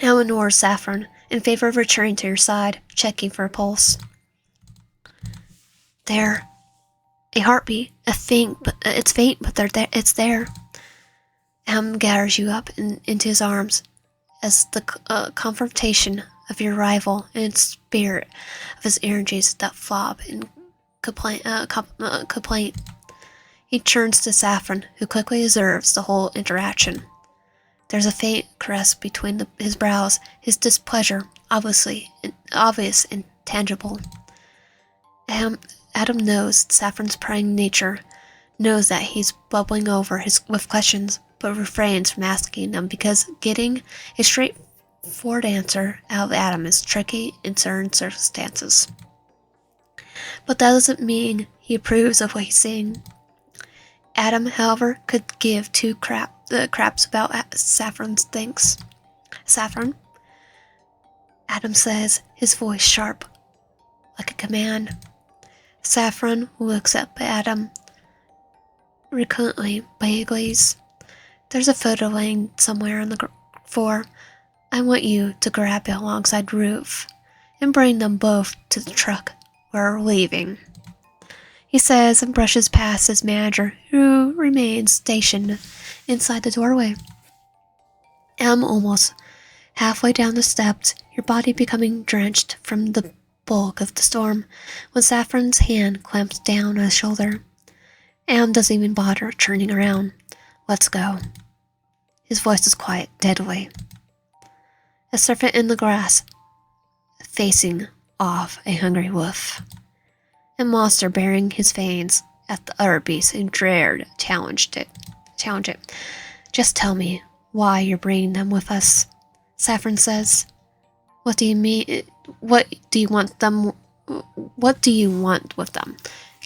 Speaker 1: Now ignores Saffron in favor of returning to your side, checking for a pulse. There. A heartbeat. It's faint, but it's there. Adam gathers you up into his arms as the confrontation of your rival and spirit of his energies that flop in complaint. He turns to Saffron, who quickly observes the whole interaction. There's a faint caress between his brows, his displeasure obvious and tangible. Adam knows Saffron's prying nature, knows that he's bubbling over with questions, but refrains from asking them because getting a straightforward answer out of Adam is tricky in certain circumstances. But that doesn't mean he approves of what he's seeing. Adam, however, could give two craps about Saffron's thinks. Saffron? Adam says, his voice sharp, like a command. Saffron looks up at Adam, recurrently by a glaze. There's a photo laying somewhere on the floor. I want you to grab it alongside Ruth and bring them both to the truck. We're leaving, he says and brushes past his manager, who remains stationed inside the doorway. I'm almost halfway down the steps, your body becoming drenched from the bulk of the storm, when Saffron's hand clamps down on his shoulder. Am doesn't even bother turning around. Let's go. His voice is quiet, deadly. A serpent in the grass, facing off a hungry wolf. A monster bearing his fangs at the other beast who dared challenge it. Just tell me why you're bringing them with us, Saffron says. What do you mean? What do you want with them?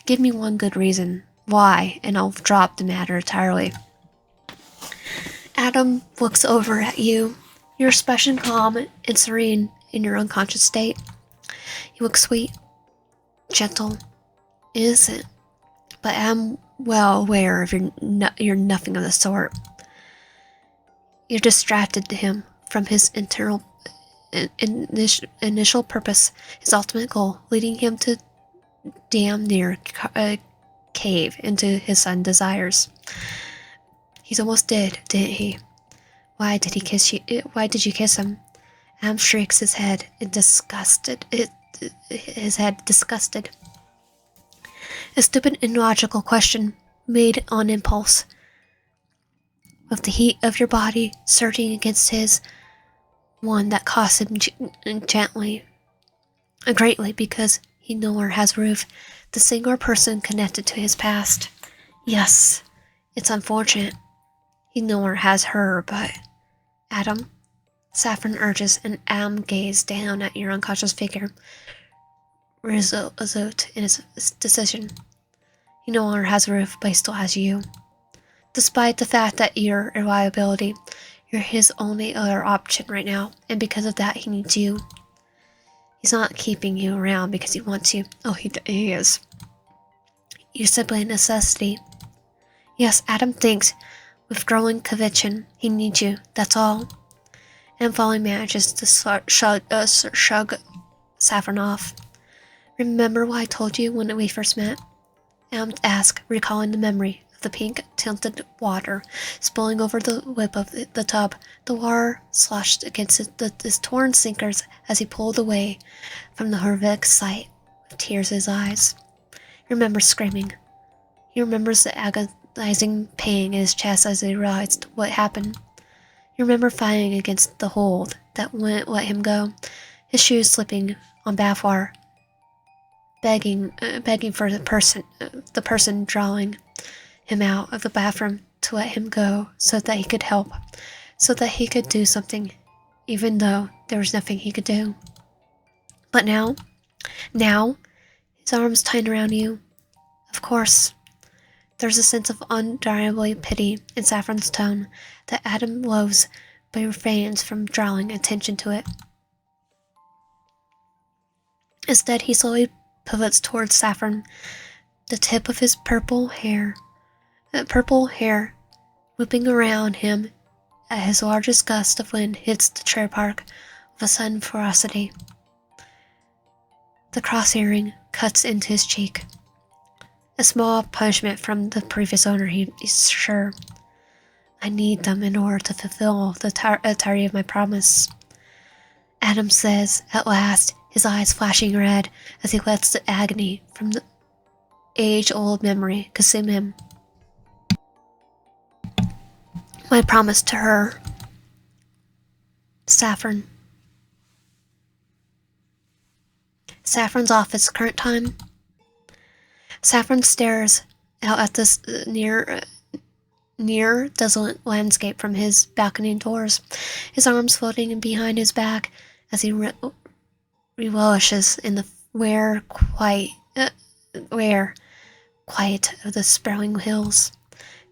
Speaker 1: Give me one good reason why, and I'll drop the matter entirely. Adam looks over at you. Your expression calm and serene in your unconscious state. You look sweet, gentle, innocent, but I'm well aware of you're nothing of the sort. You're distracted to him from his initial purpose, his ultimate goal, leading him to damn near cave into his son's desires. He's almost dead, didn't he? Why did he kiss you? Why did you kiss him? Am shakes his head in disgusted. Disgusted. A stupid, illogical question made on impulse. With the heat of your body surging against his, one that cost him greatly because he no longer has Ruth, the singular person connected to his past. Yes, it's unfortunate. He no longer has her, but... Adam? Saffron urges, and Adam gazes down at your unconscious figure, resolute in his decision. He no longer has Ruth, but he still has you. Despite the fact that your reliability, you're his only other option right now, and because of that, he needs you. He's not keeping you around because he wants you. Oh, he is. You're simply a necessity. Yes, Adam thinks With growing conviction, he needs you, that's all. And finally manages to shrug Saffron off. Remember what I told you when we first met? Am asked, recalling the memory of the pink-tinted water spilling over the lip of the tub. The water sloshed against his torn sneakers as he pulled away from the horrific sight with tears in his eyes. He remembers screaming. He remembers the agonizing pain in his chest as he realized what happened. He remembers fighting against the hold that wouldn't let him go, his shoes slipping on bathwater, begging for the person drawing him out of the bathroom to let him go so that he could help, so that he could do something, even though there was nothing he could do. But now, his arms tighten around you. Of course, there's a sense of undeniable pity in Saffron's tone that Adam loathes, but refrains from drawing attention to it. Instead, he slowly pivots towards Saffron, the tip of his purple hair whipping around him as his largest gust of wind hits the trailer park with a sudden ferocity. The cross-earring cuts into his cheek. A small punishment from the previous owner, he's sure. I need them in order to fulfill the entirety of my promise. Adam says, at last, his eyes flashing red as he lets the agony from the age-old memory consume him. My promise to her. Saffron. Saffron's office, current time. Saffron stares out at this near desolate landscape from his balcony doors, his arms floating behind his back as he relishes in the quiet of the sprawling hills.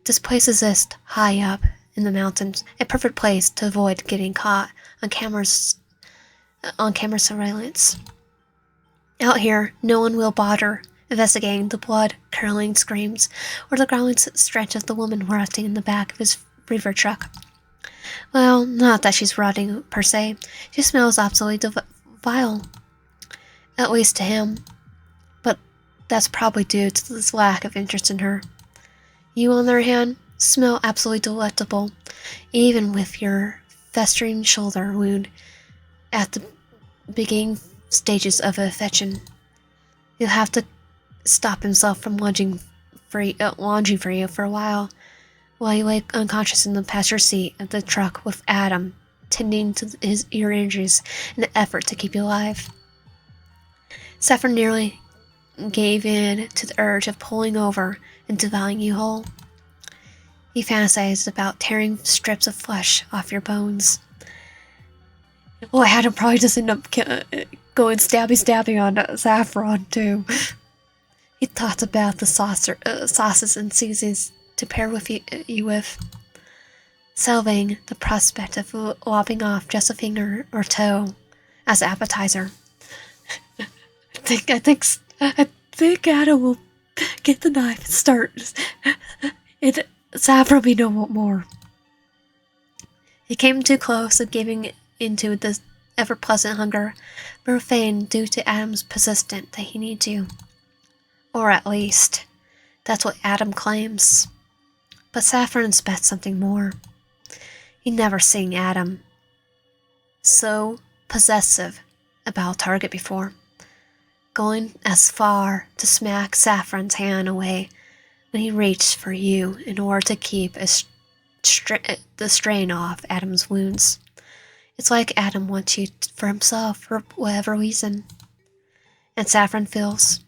Speaker 1: This place exists high up in the mountains, a perfect place to avoid getting caught on camera surveillance. Out here, no one will bother investigating the blood-curdling screams or the growling stretch of the woman rotting in the back of his river truck. Well, not that she's rotting per se. She smells absolutely vile. At least to him. But that's probably due to this lack of interest in her. You, on the other hand, smell absolutely delectable, even with your festering shoulder wound at the beginning stages of affection. You'll have to stop himself from lunging for you for a while you lay unconscious in the passenger seat of the truck with Adam tending to your injuries in an effort to keep you alive. Saffron nearly gave in to the urge of pulling over and devouring you whole. He fantasized about tearing strips of flesh off your bones. Well, Adam probably just end up going stabby on Saffron too. He thought about the sauces and seasonings to pair with you with, salving the prospect of lopping off just a finger or toe as appetizer. I think Adam will get the knife and start. Saffron will no more. He came too close and giving into the ever-pleasant hunger, but refrained due to Adam's persistent that he needs you. Or at least, that's what Adam claims. But Saffron expects something more. He'd never seen Adam so possessive about a target before, going as far to smack Saffron's hand away when he reached for you in order to keep the strain off Adam's wounds. It's like Adam wants you for himself for whatever reason. And Saffron feels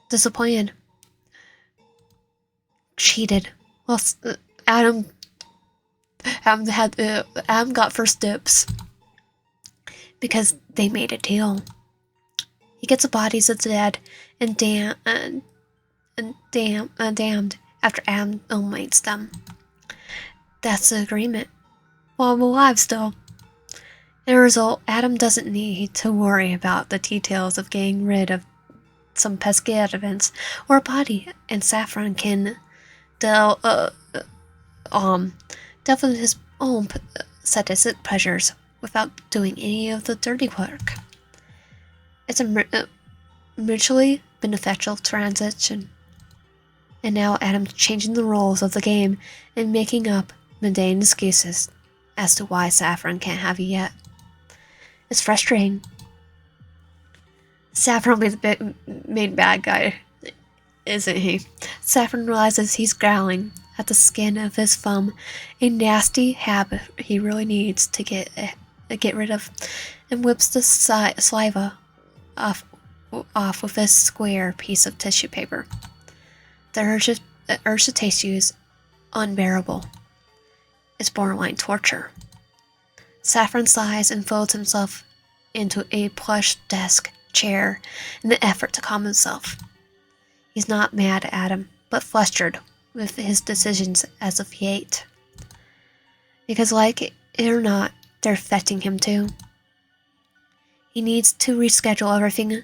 Speaker 1: disappointed. Cheated. Well, Adam got first dibs. Because they made a deal. He gets the bodies of the dead and damned after Adam eliminates them. That's the agreement. While I'm alive still. In a result, Adam doesn't need to worry about the details of getting rid of some pesky evidence or a body, and Saffron can delve into his own sadistic pleasures without doing any of the dirty work. It's a mutually beneficial transition. And now Adam's changing the rules of the game and making up mundane excuses as to why Saffron can't have you yet. It's frustrating. Saffron will be the main bad guy, isn't he? Saffron realizes he's growling at the skin of his thumb, a nasty habit he really needs to get rid of, and whips the saliva off with a square piece of tissue paper. The urge to taste you is unbearable. It's borderline torture. Saffron sighs and folds himself into a plush desk chair in an effort to calm himself. He's not mad at Adam, but flustered with his decisions as of yet. Because like it or not, they're affecting him too. He needs to reschedule everything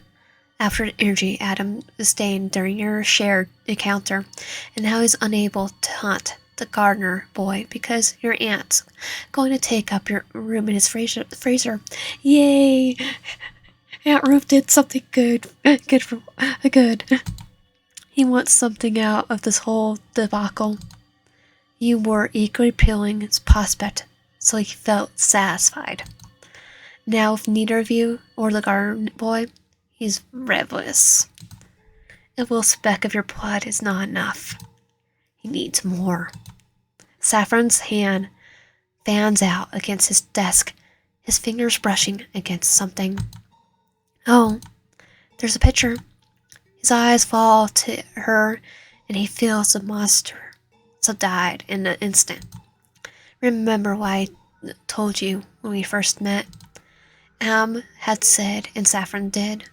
Speaker 1: after the energy Adam sustained during your shared encounter, and how he's unable to hunt the gardener boy because your aunt's going to take up your room in his freezer. Yay! Aunt Ruth did something good. Good. He wants something out of this whole debacle. You were eagerly peeling its prospect, so he felt satisfied. Now, with neither of you or the garden boy, he's ravenous. A little speck of your blood is not enough. He needs more. Saffron's hand fans out against his desk, his fingers brushing against something. Oh, there's a picture. His eyes fall to her, and he feels the monster subside in an instant. Remember what I told you when we first met? Had said, and Saffron did.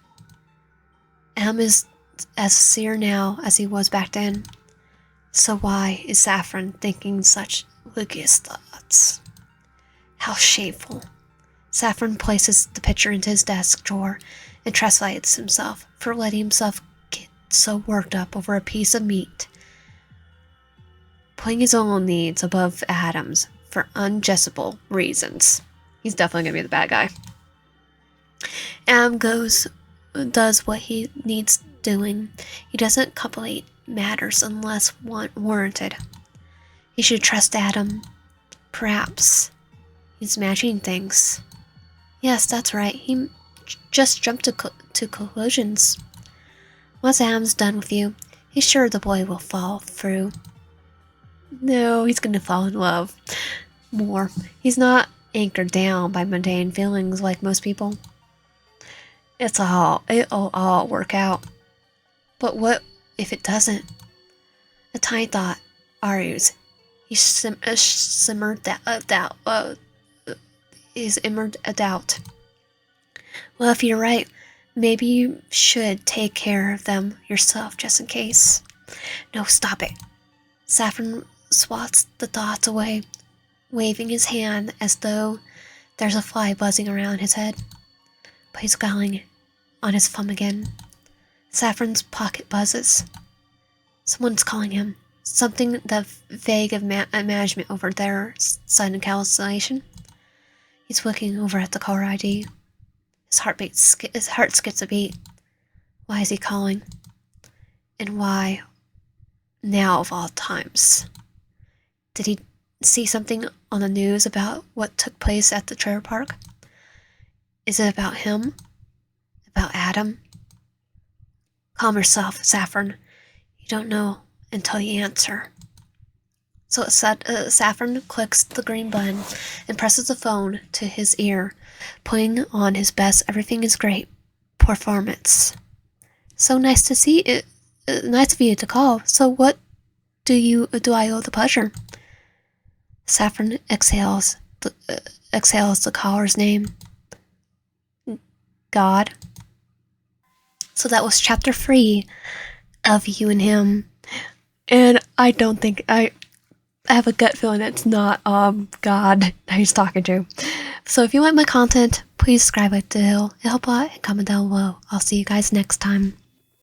Speaker 1: Is as sincere now as he was back then. So why is Saffron thinking such luckiest thoughts? How shameful. Saffron places the picture into his desk drawer and chastises himself for letting himself get so worked up over a piece of meat, putting his own needs above Adam's for unjustifiable reasons. He's definitely going to be the bad guy. Adam does what he needs doing. He doesn't complicate matters unless warranted. He should trust Adam. Perhaps he's imagining things. Yes, that's right. He just jumped to conclusions. Once Adam's done with you, he's sure the boy will fall through. No, he's going to fall in love more. He's not anchored down by mundane feelings like most people. It'll all work out. But what if it doesn't? A tiny thought argues. He's simmered a doubt. Well, if you're right, maybe you should take care of them yourself just in case. No, stop it. Saffron swats the thoughts away, waving his hand as though there's a fly buzzing around his head. But he's growling on his thumb again. Saffron's pocket buzzes. Someone's calling him. Something that vague of management over their sudden cancellation. He's looking over at the caller ID. His heart skips a beat. Why is he calling? And why now of all times? Did he see something on the news about what took place at the trailer park? Is it about him? About Adam? Calm yourself, Saffron. You don't know until you answer. So Saffron clicks the green button and presses the phone to his ear, putting on his best everything is great performance. So nice to see it. Nice of you to call. So what do I owe the pleasure? Saffron exhales the caller's name. God. So that was chapter 3 of You and Him. And I don't think I have a gut feeling it's not God that he's talking to. So if you like my content, please subscribe to Hill. Help out and comment down below. I'll see you guys next time.